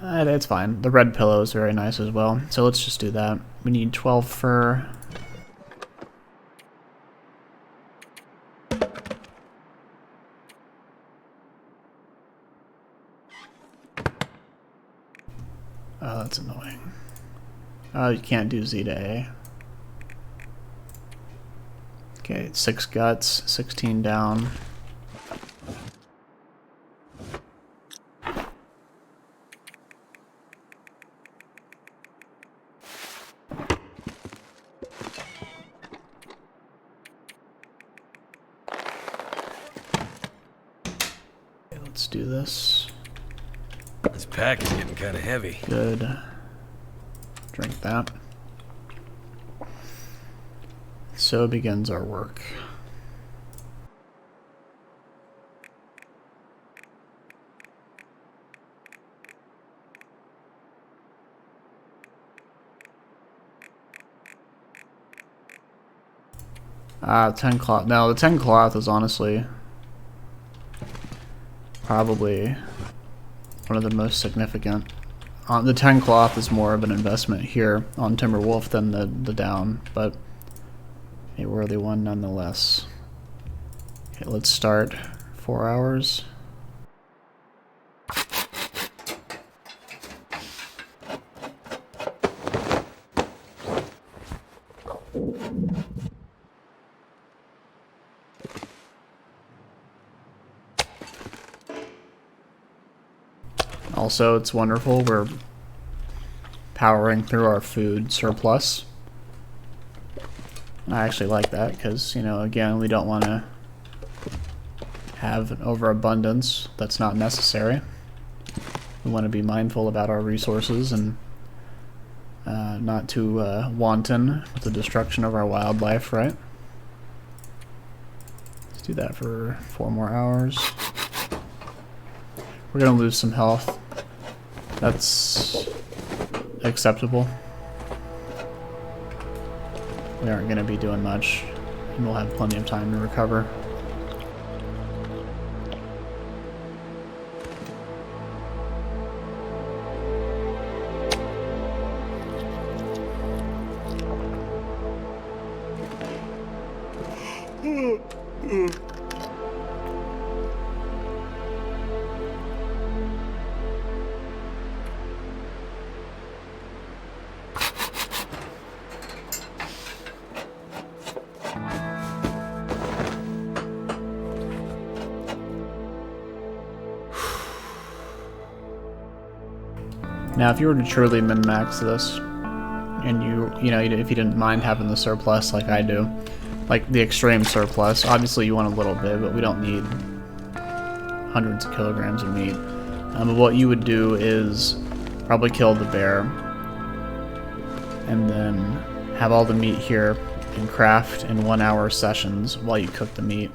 it's fine. The red pillow is very nice as well, so let's just do that. We need 12 fur. Oh, that's annoying. Oh, you can't do Z to A. Okay, 6 guts, 16 down. Okay, let's do this. This pack is getting kind of heavy. Good. Drink that. So begins our work. Ah, 10 cloth. Now, the 10 cloth is honestly probably one of the most significant. The 10 cloth is more of an investment here on Timberwolf than the down, but a worthy one nonetheless. Okay, let's start 4 hours. Also, it's wonderful, we're powering through our food surplus. I actually like that because, you know, again, we don't want to have an overabundance that's not necessary. We want to be mindful about our resources and not too wanton with the destruction of our wildlife, right? Let's do that for 4 more hours. We're going to lose some health. That's acceptable. We aren't going to be doing much, and we'll have plenty of time to recover. Now, if you were to truly min-max this, and you know, if you didn't mind having the surplus like I do, like the extreme surplus, obviously you want a little bit, but we don't need hundreds of kilograms of meat. But what you would do is probably kill the bear, and then have all the meat here and craft in 1 hour sessions while you cook the meat.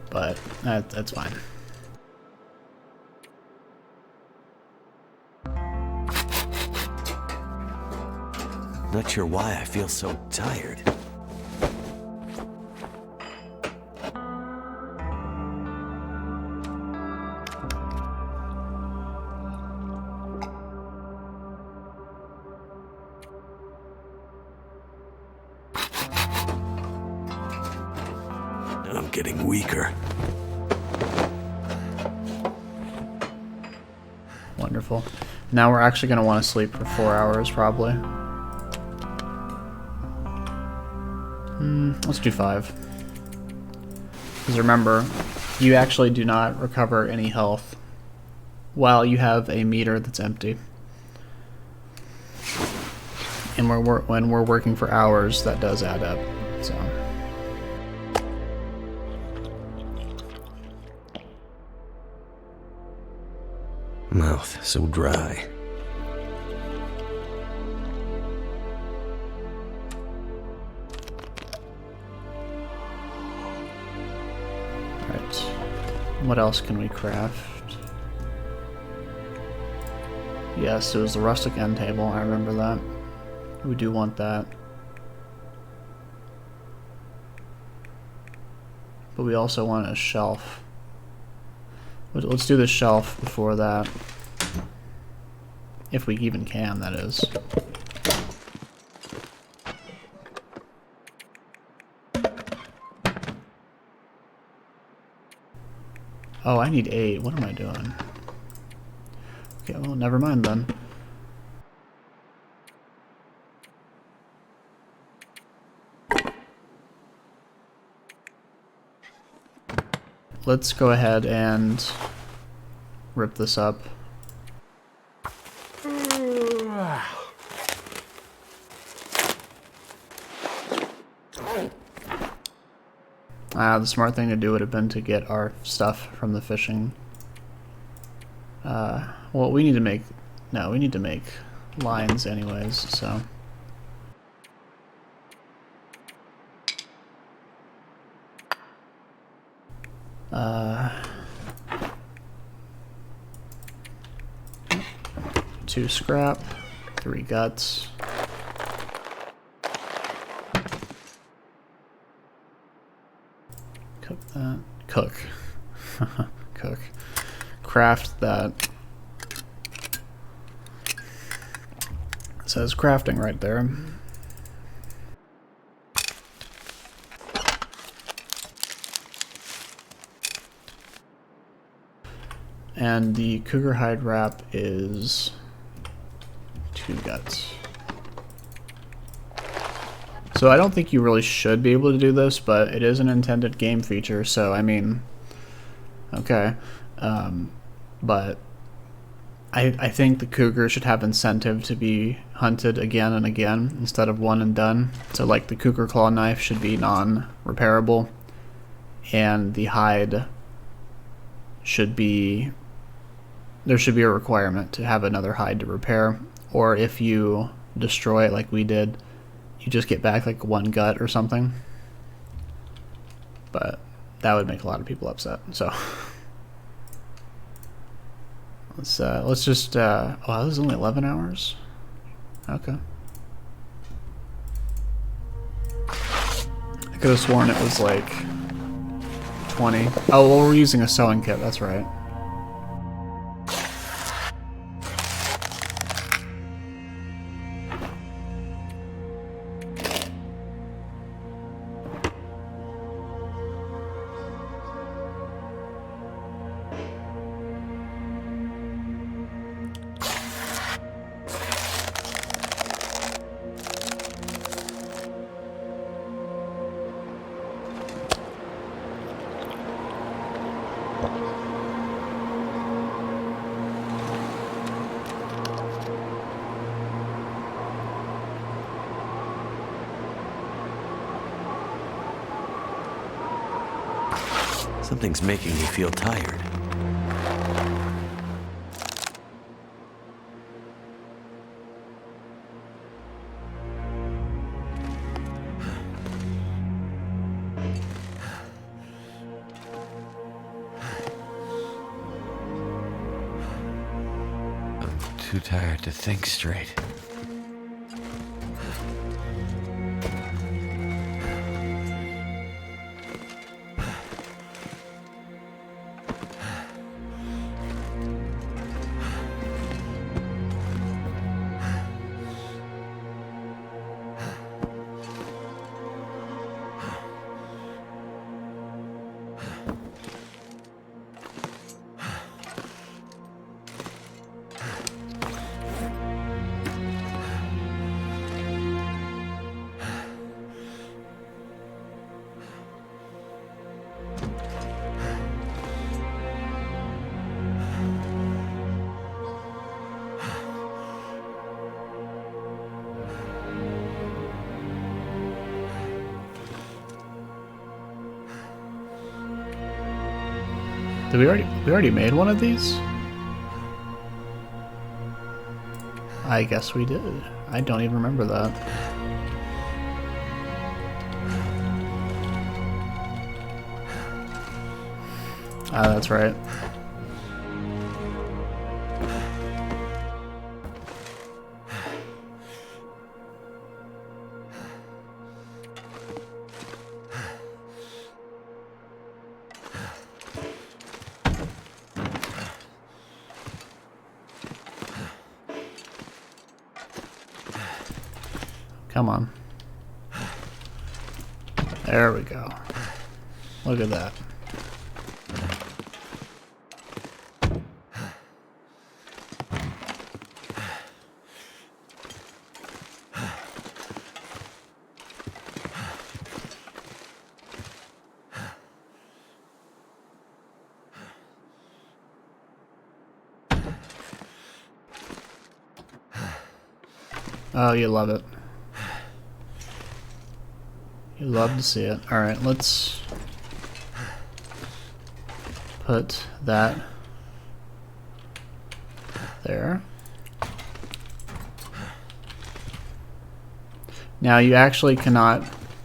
But that's fine. Not sure why I feel so tired. I'm getting weaker. Wonderful. Now we're actually going to want to sleep for 4 hours, probably. Let's do 5. Because remember, you actually do not recover any health while you have a meter that's empty. And when we're working for hours, that does add up. So. Mouth so dry. Alright. What else can we craft? Yes, it was the rustic end table. I remember that. We do want that. But we also want a shelf. Let's do the shelf before that. If we even can, that is. Oh, I need 8. What am I doing? Okay, well, never mind then. Let's go ahead and rip this up. The smart thing to do would have been to get our stuff from the fishing. Well, we need to make... No, we need to make lines anyways, so... Two scrap, 3 guts. Cook that. Cook. Cook. Craft that. It says crafting right there. And the cougar hide wrap is 2 guts. So I don't think you really should be able to do this, but it is an intended game feature, so I mean, okay. But I think the cougar should have incentive to be hunted again and again instead of one and done. So like the cougar claw knife should be non-repairable, and the hide should be... There should be a requirement to have another hide to repair, or if you destroy it like we did, you just get back like 1 gut or something. But that would make a lot of people upset, so let's just oh, this is only 11 hours. Okay. I could have sworn it was like 20. Oh, well, we're using a sewing kit, that's right. Something's making me feel tired. I'm too tired to think straight. Did we already made one of these? I guess we did. I don't even remember that. Ah, that's right. Come on. There we go. Look at that. Oh, you love it. You love to see it. Alright, let's put that there. Now you actually cannot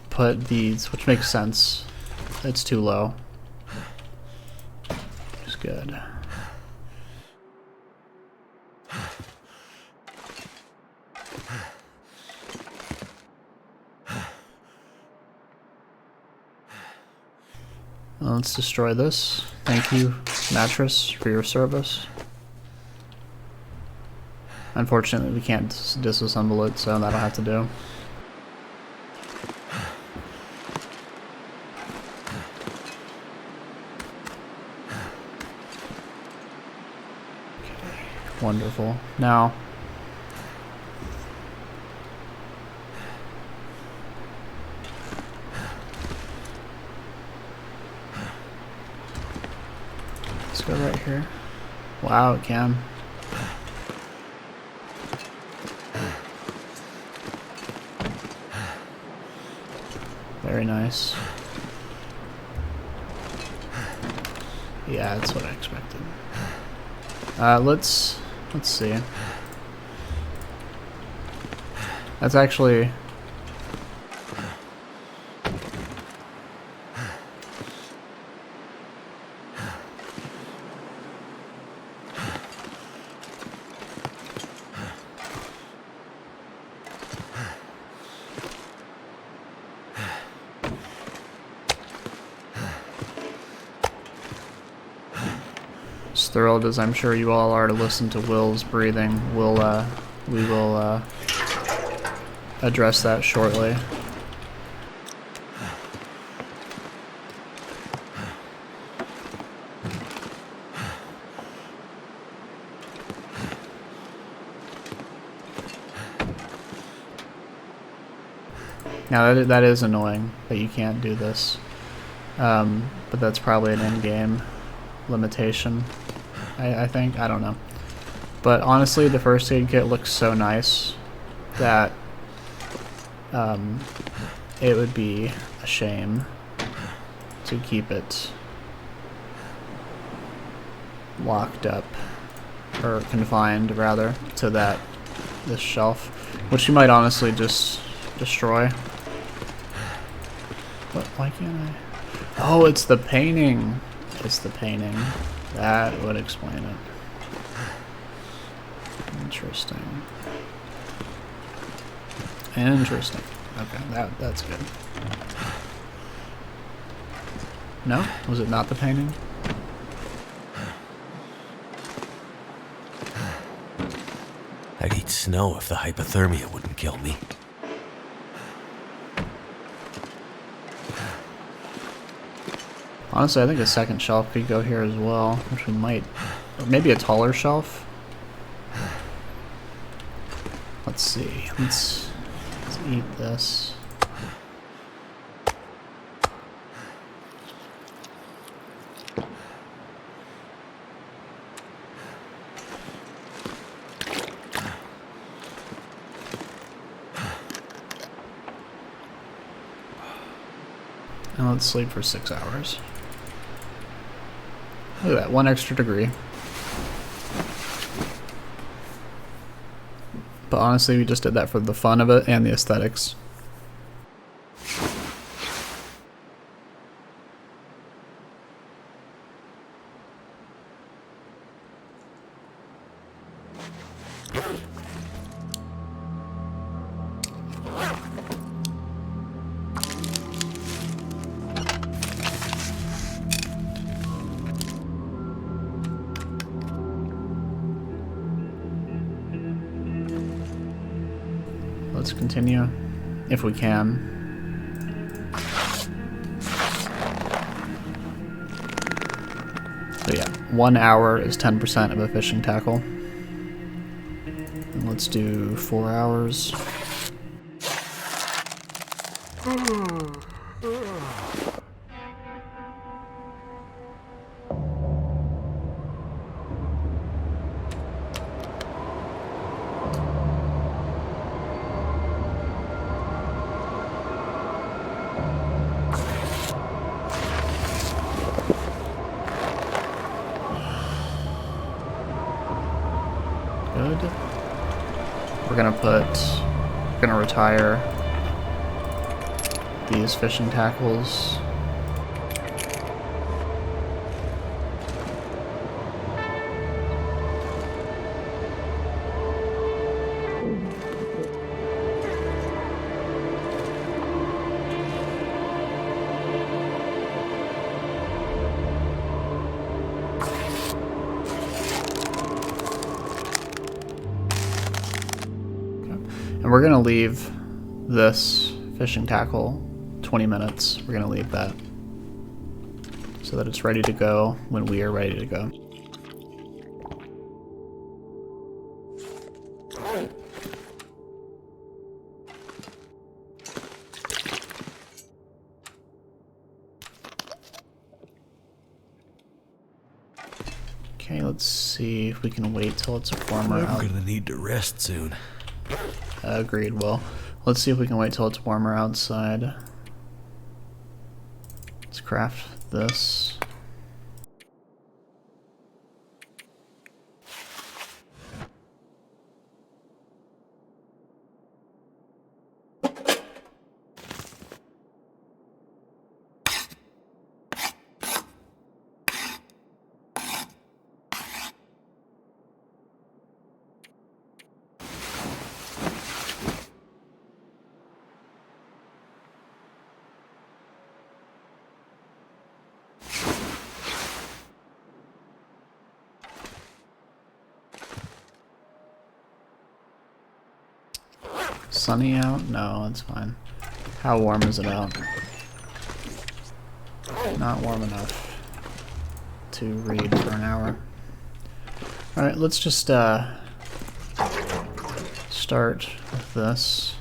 put these, which makes sense. It's too low. It's good. Let's destroy this. Thank you, mattress, for your service. Unfortunately, we can't disassemble it, so that'll have to do. Okay, wonderful. Now, let's go right here. Wow, it can. Very nice. Yeah, that's what I expected. Let's see. That's actually as thrilled as I'm sure you all are to listen to Will's breathing. We will address that shortly. Now that is annoying that you can't do this, but that's probably an in-game limitation. I think, I don't know, but honestly, the first aid kit looks so nice that it would be a shame to keep it locked up, or confined rather, to this shelf, which you might honestly just destroy. But why can't I? Oh, it's the painting. It's the painting. That would explain it. Interesting. Interesting. Okay, that's good. No? Was it not the painting? I'd eat snow if the hypothermia wouldn't kill me. Honestly, I think a second shelf could go here as well, which we might. Or maybe a taller shelf. Let's see. Let's eat this. And let's sleep for 6 hours. Look at that, 1 extra degree. But honestly, we just did that for the fun of it and the aesthetics. Let's continue, if we can. So yeah, 1 hour is 10% of a fishing tackle. And let's do 4 hours. Good. We're gonna retire these fishing tackles. And we're gonna leave this fishing tackle 20 minutes. We're gonna leave that so that it's ready to go when we are ready to go. Okay, let's see if we can wait till it's warmer out. I'm gonna need to rest soon. Agreed. Well, let's see if we can wait till it's warmer outside. Let's craft this. Sunny out? No, it's fine. How warm is it out? Not warm enough to read for an hour. Alright, let's just start with this.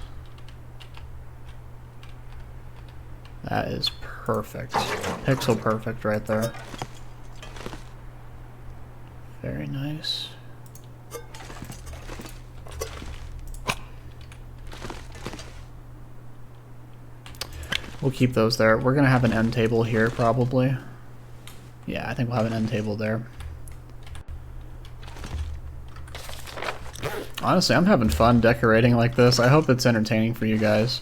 That is perfect. Pixel perfect right there. Very nice. We'll keep those there. We're gonna have an end table here probably. Yeah, I think we'll have an end table there. Honestly, I'm having fun decorating like this. I hope it's entertaining for you guys.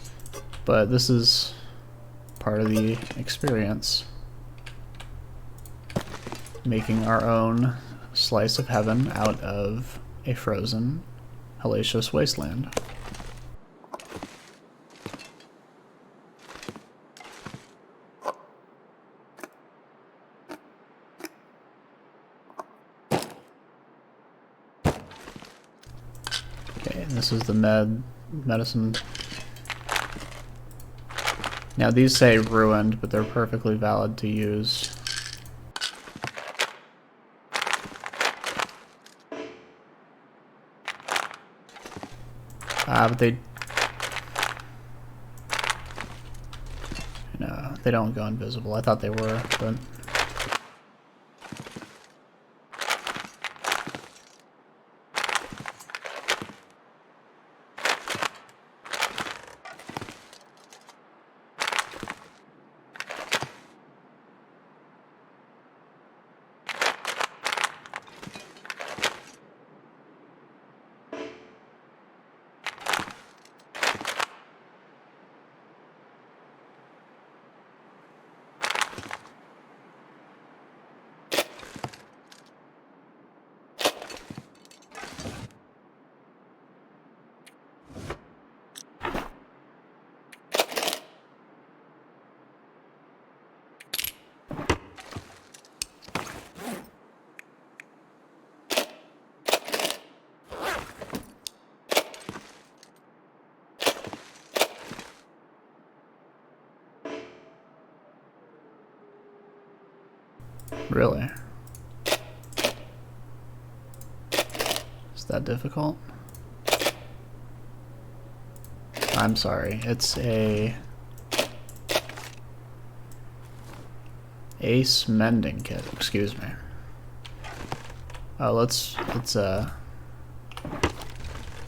But this is part of the experience. Making our own slice of heaven out of a frozen, hellacious wasteland. This is the medicine. Now these say ruined, but they're perfectly valid to use. But they don't go invisible. I thought they were, but Really? Is that difficult? I'm sorry. It's a Ace mending kit. Excuse me. Oh, let's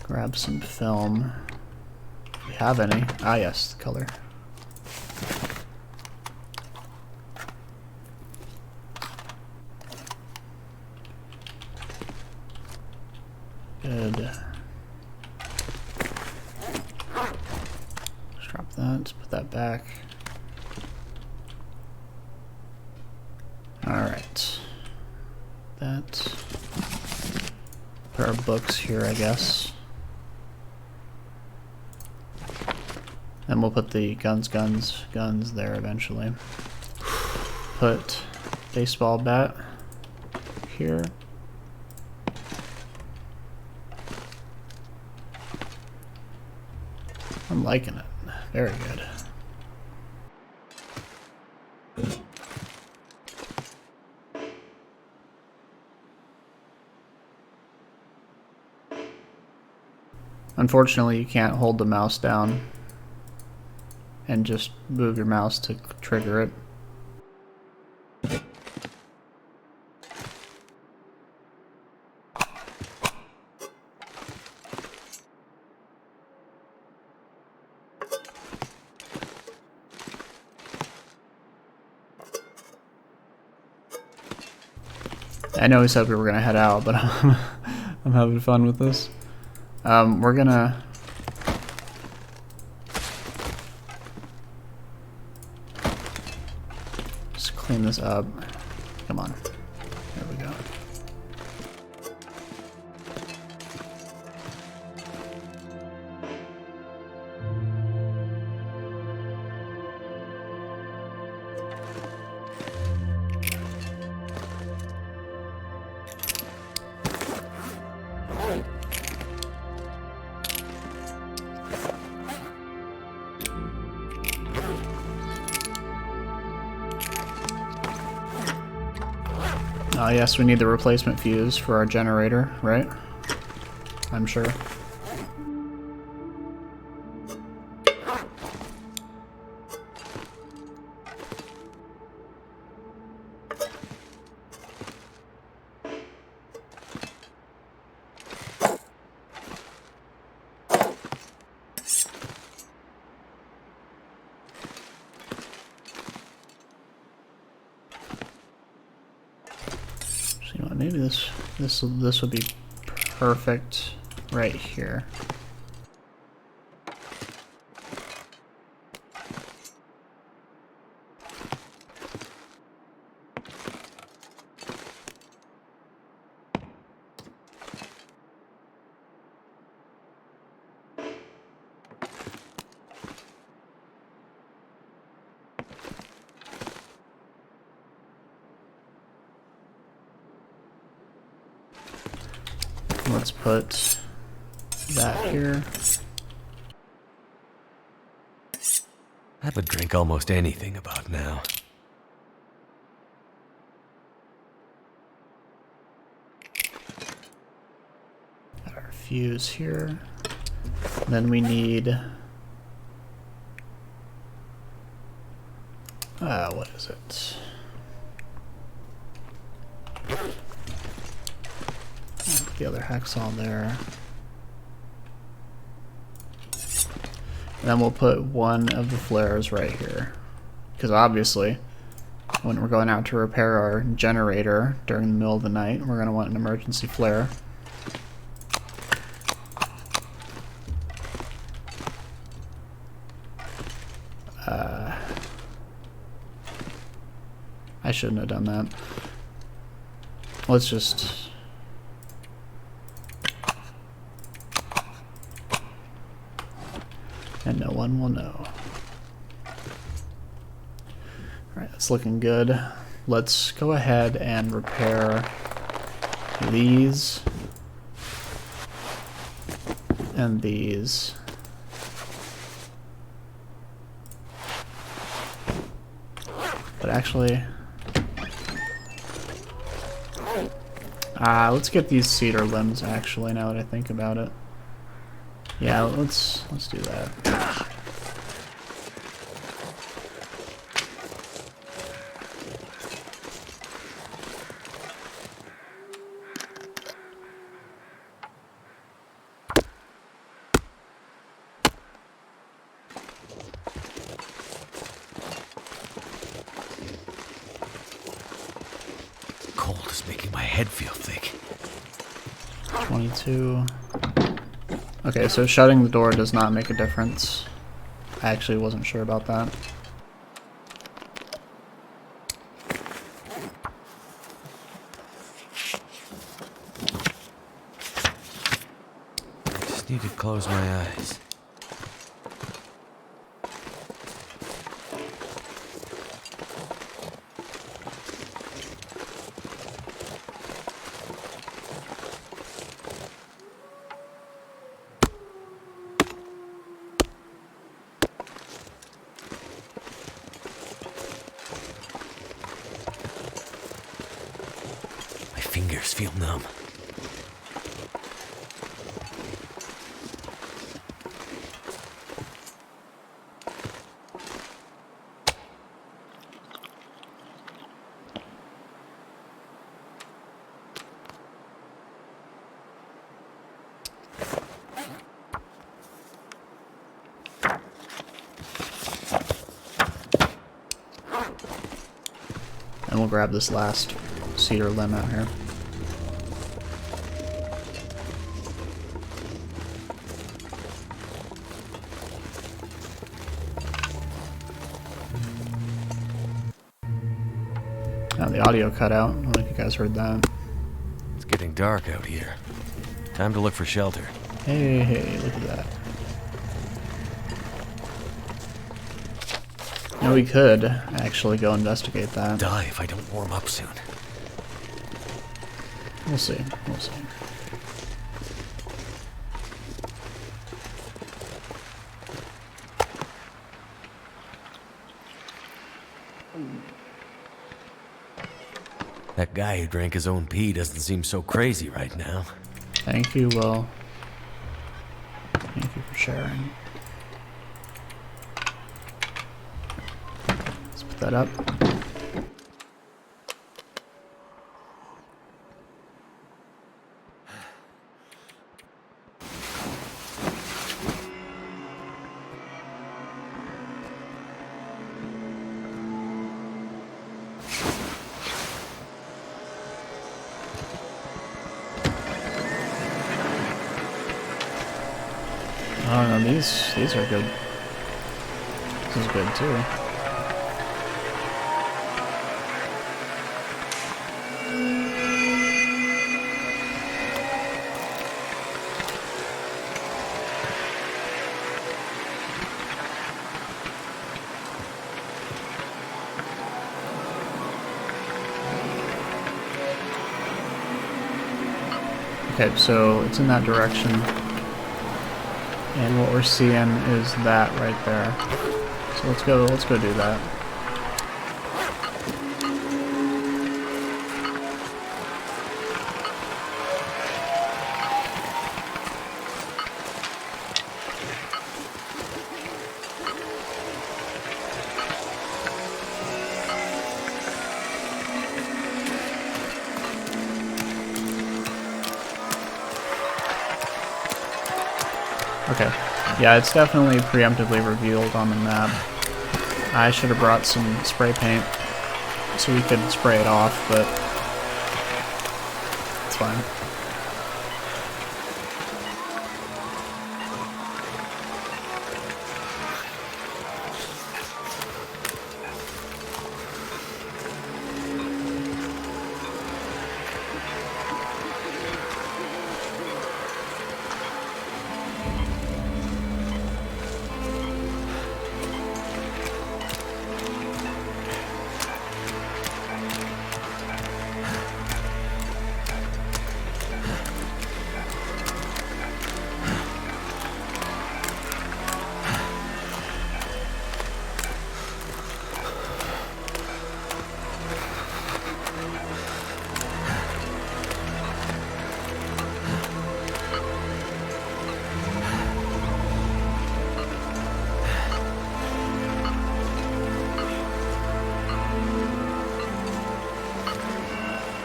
grab some film. Do we have any? Ah, yes, the color. Good. Let's drop that. Let's put that back. Alright. That. Put our books here, I guess. And we'll put the guns there eventually. Put baseball bat here. I'm liking it. Very good. Unfortunately, you can't hold the mouse down and just move your mouse to trigger it. I know we said we were gonna head out, but I'm having fun with this. We're gonna just clean this up. Come on. There we go. Oh yes, we need the replacement fuse for our generator, right? I'm sure. You know what, maybe this would be perfect right here. Let's put that here. I would drink almost anything about now. Got our fuse here. Then we need what is it? The other hacksaw there. And then we'll put one of the flares right here. Because obviously, when we're going out to repair our generator during the middle of the night, we're going to want an emergency flare. I shouldn't have done that. Let's just... and no one will know. Alright, that's looking good. Let's go ahead and repair these and these. But actually, Let's get these cedar limbs actually, now that I think about it. Yeah, let's do that. Cold is making my head feel thick. 22. Okay, so shutting the door does not make a difference. I actually wasn't sure about that. I just need to close my eyes. My fingers feel numb. And we'll grab this last cedar limb out here. Now the audio cut out. I don't know if you guys heard that. It's getting dark out here. Time to look for shelter. Hey, look at that. Now we could actually go investigate that. Die if I don't warm up soon. We'll see. We'll see. That guy who drank his own pee doesn't seem so crazy right now. Thank you, Will. Thank you for sharing. Let's put that up. Oh no, these are good. This is good too. Okay, so it's in that direction. And what we're seeing is that right there. So let's go do that. Okay. Yeah, it's definitely preemptively revealed on the map. I should have brought some spray paint so we could spray it off, but it's fine.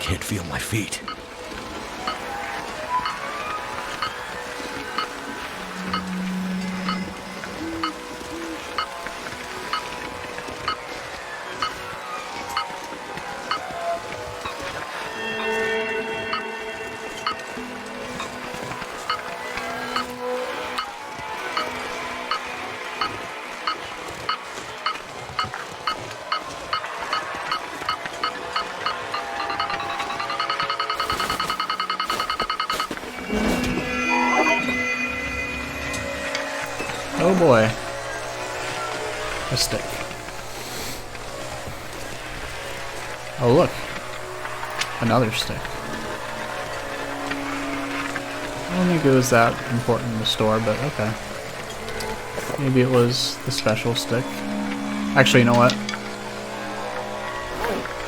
can't feel my feet. Oh boy. A stick. Oh look. Another stick. I don't think it was that important in the store, but okay. Maybe it was the special stick. Actually, you know what?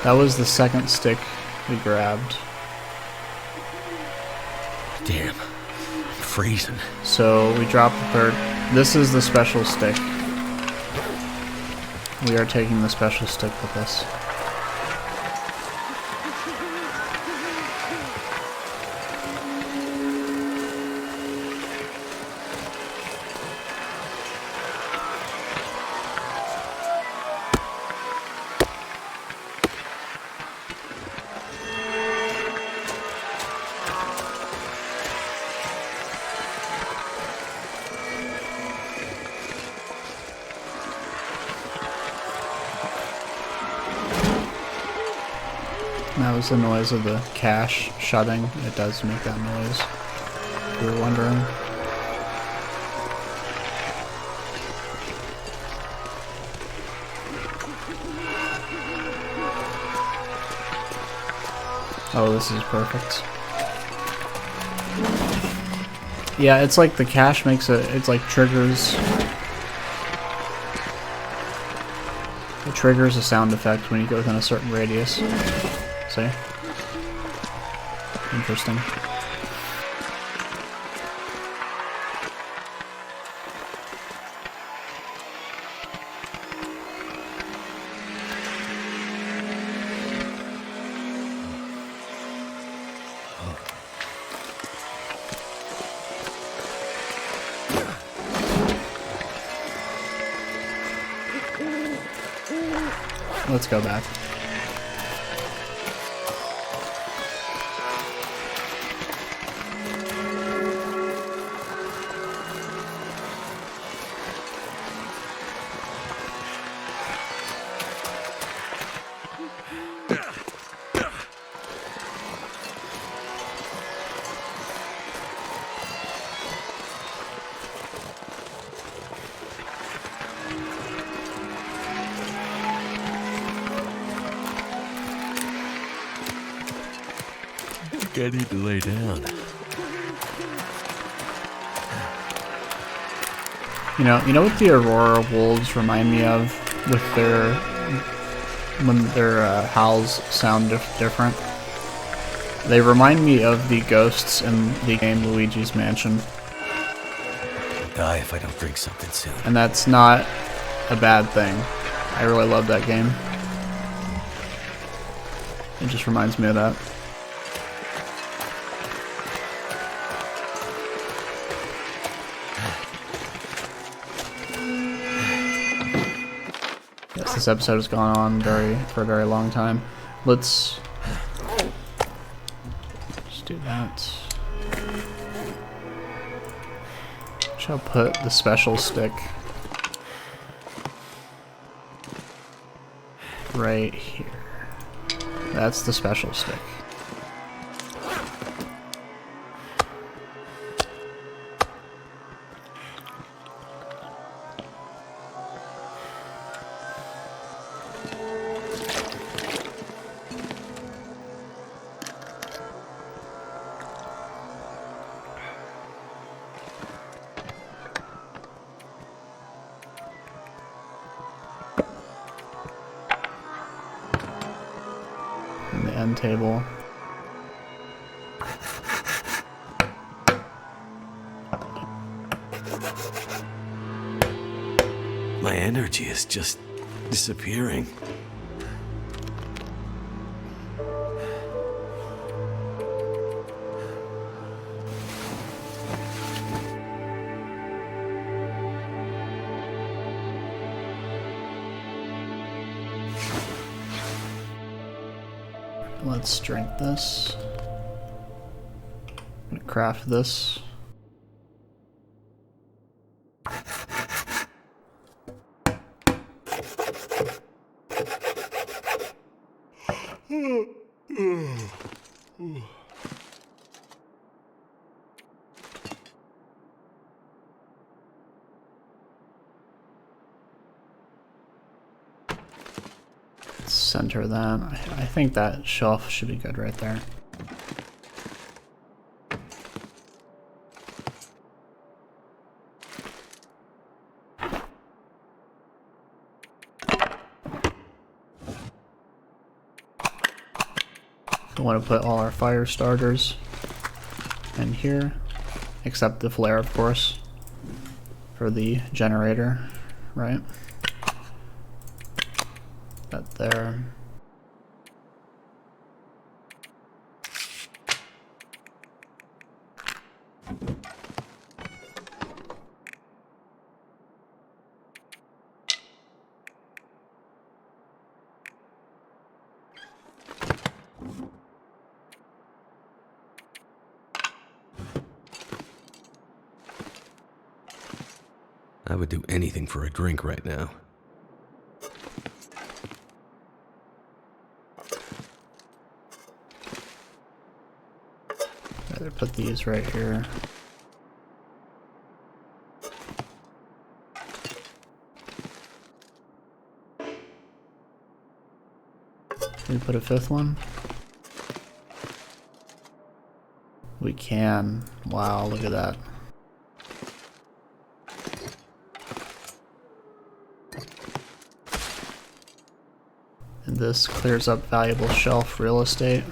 That was the second stick we grabbed. Damn. I'm freezing. So we dropped the third. This is the special stick. We are taking the special stick with us. That was the noise of the cache shutting. It does make that noise, if you were wondering. Oh, this is perfect. Yeah, it's like the cache makes it's like triggers. It triggers a sound effect when you go within a certain radius. See? Interesting. Let's go back. I need to lay down. You know what the Aurora wolves remind me of with when their howls sound different? They remind me of the ghosts in the game Luigi's Mansion. I'll die if I don't drink something soon. And that's not a bad thing. I really love that game. It just reminds me of that. Yes, this episode has gone on for a very long time. Let's just do that. Shall put the special stick right here. That's the special stick. And the end table. My energy is just disappearing. let's drink this. I'm gonna craft this. Center that. I think that shelf should be good right there. We want to put all our fire starters in here, except the flare, of course, for the generator, right? That there. I would do anything for a drink right now. Rather put these right here. Can we put a fifth one? We can. Wow, look at that. And this clears up valuable shelf real estate.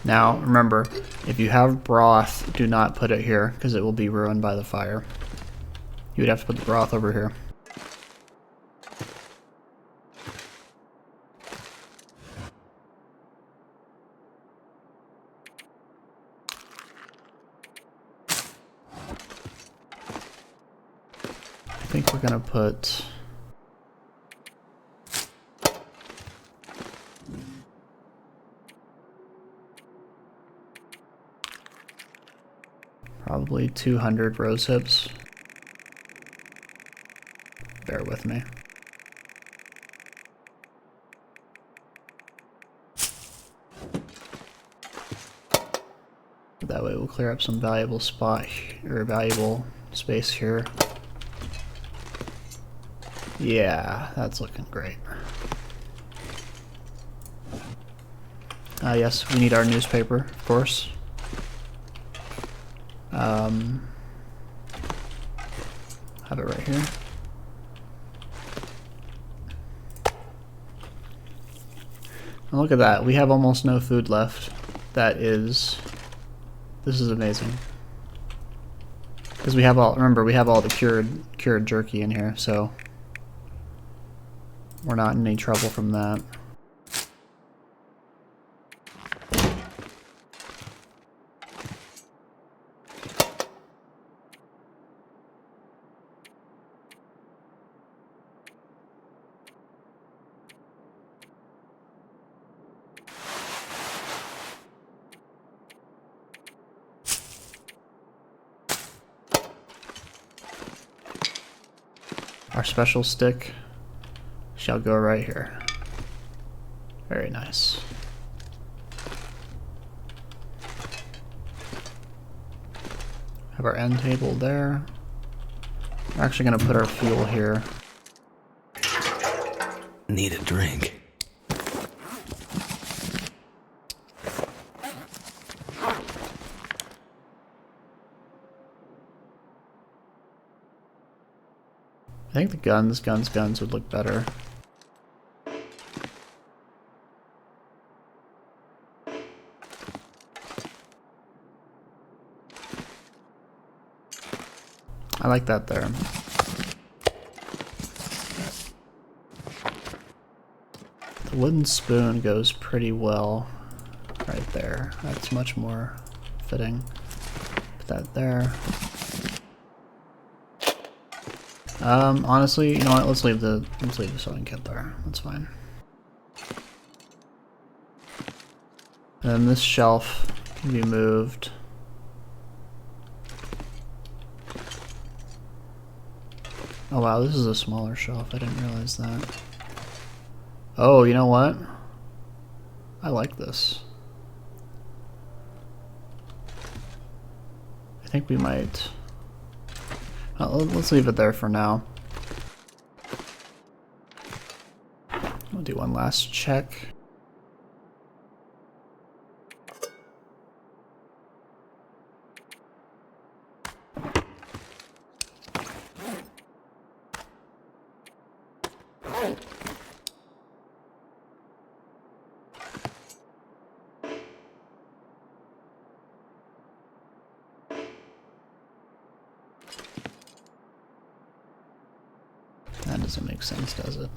Now, remember, if you have broth, do not put it here, because it will be ruined by the fire. You would have to put the broth over here. I think we're gonna put... probably 200 rose hips. Bear with me. That way we'll clear up some valuable spot or valuable space here. Yeah, that's looking great. Yes, we need our newspaper, of course. Have it right here. And look at that, we have almost no food left. This is amazing. Because we have all, remember, we have all the cured jerky in here, so we're not in any trouble from that. Our special stick shall go right here. Very nice. Have our end table there. We're actually going to put our fuel here. Need a drink. I think the guns would look better. I like that there. The wooden spoon goes pretty well right there. That's much more fitting. Put that there. Honestly, you know what? Let's leave the sewing kit there. That's fine. And then this shelf can be moved. Oh wow, this is a smaller shelf. I didn't realize that. Oh, you know what? I like this. I think we might... let's leave it there for now. We'll do one last check. That doesn't make sense, does it?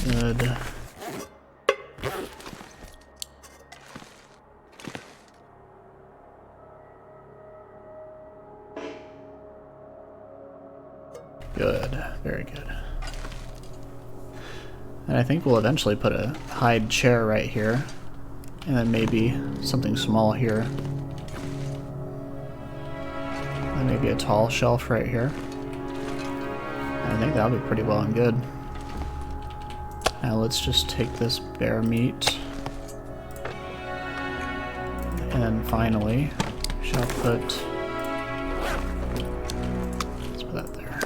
Good. Good. Very good. And I think we'll eventually put a hide chair right here. And then maybe something small here. And maybe a tall shelf right here. I think that'll be pretty well and good. Now let's just take this bear meat. And then finally, shall put... let's put that there.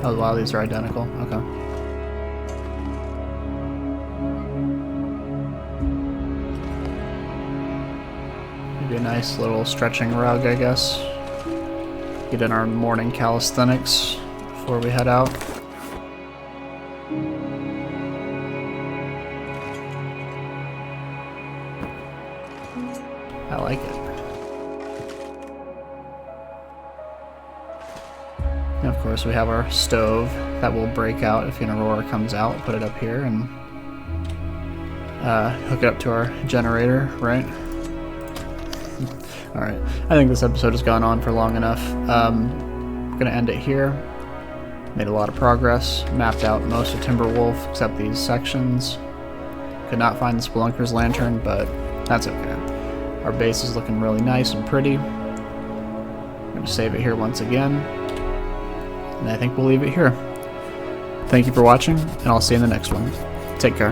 Oh wow, these are identical. Okay. Maybe a nice little stretching rug, I guess. Get in our morning calisthenics before we head out. I like it. And of course we have our stove that will break out if an aurora comes out. Put it up here and hook it up to our generator, right? Alright, I think this episode has gone on for long enough. We're gonna end it here. Made a lot of progress, mapped out most of Timberwolf except these sections. Could not find the Spelunker's lantern, but that's okay. Our base is looking really nice and pretty. We're gonna save it here once again. And I think we'll leave it here. Thank you for watching, and I'll see you in the next one. Take care.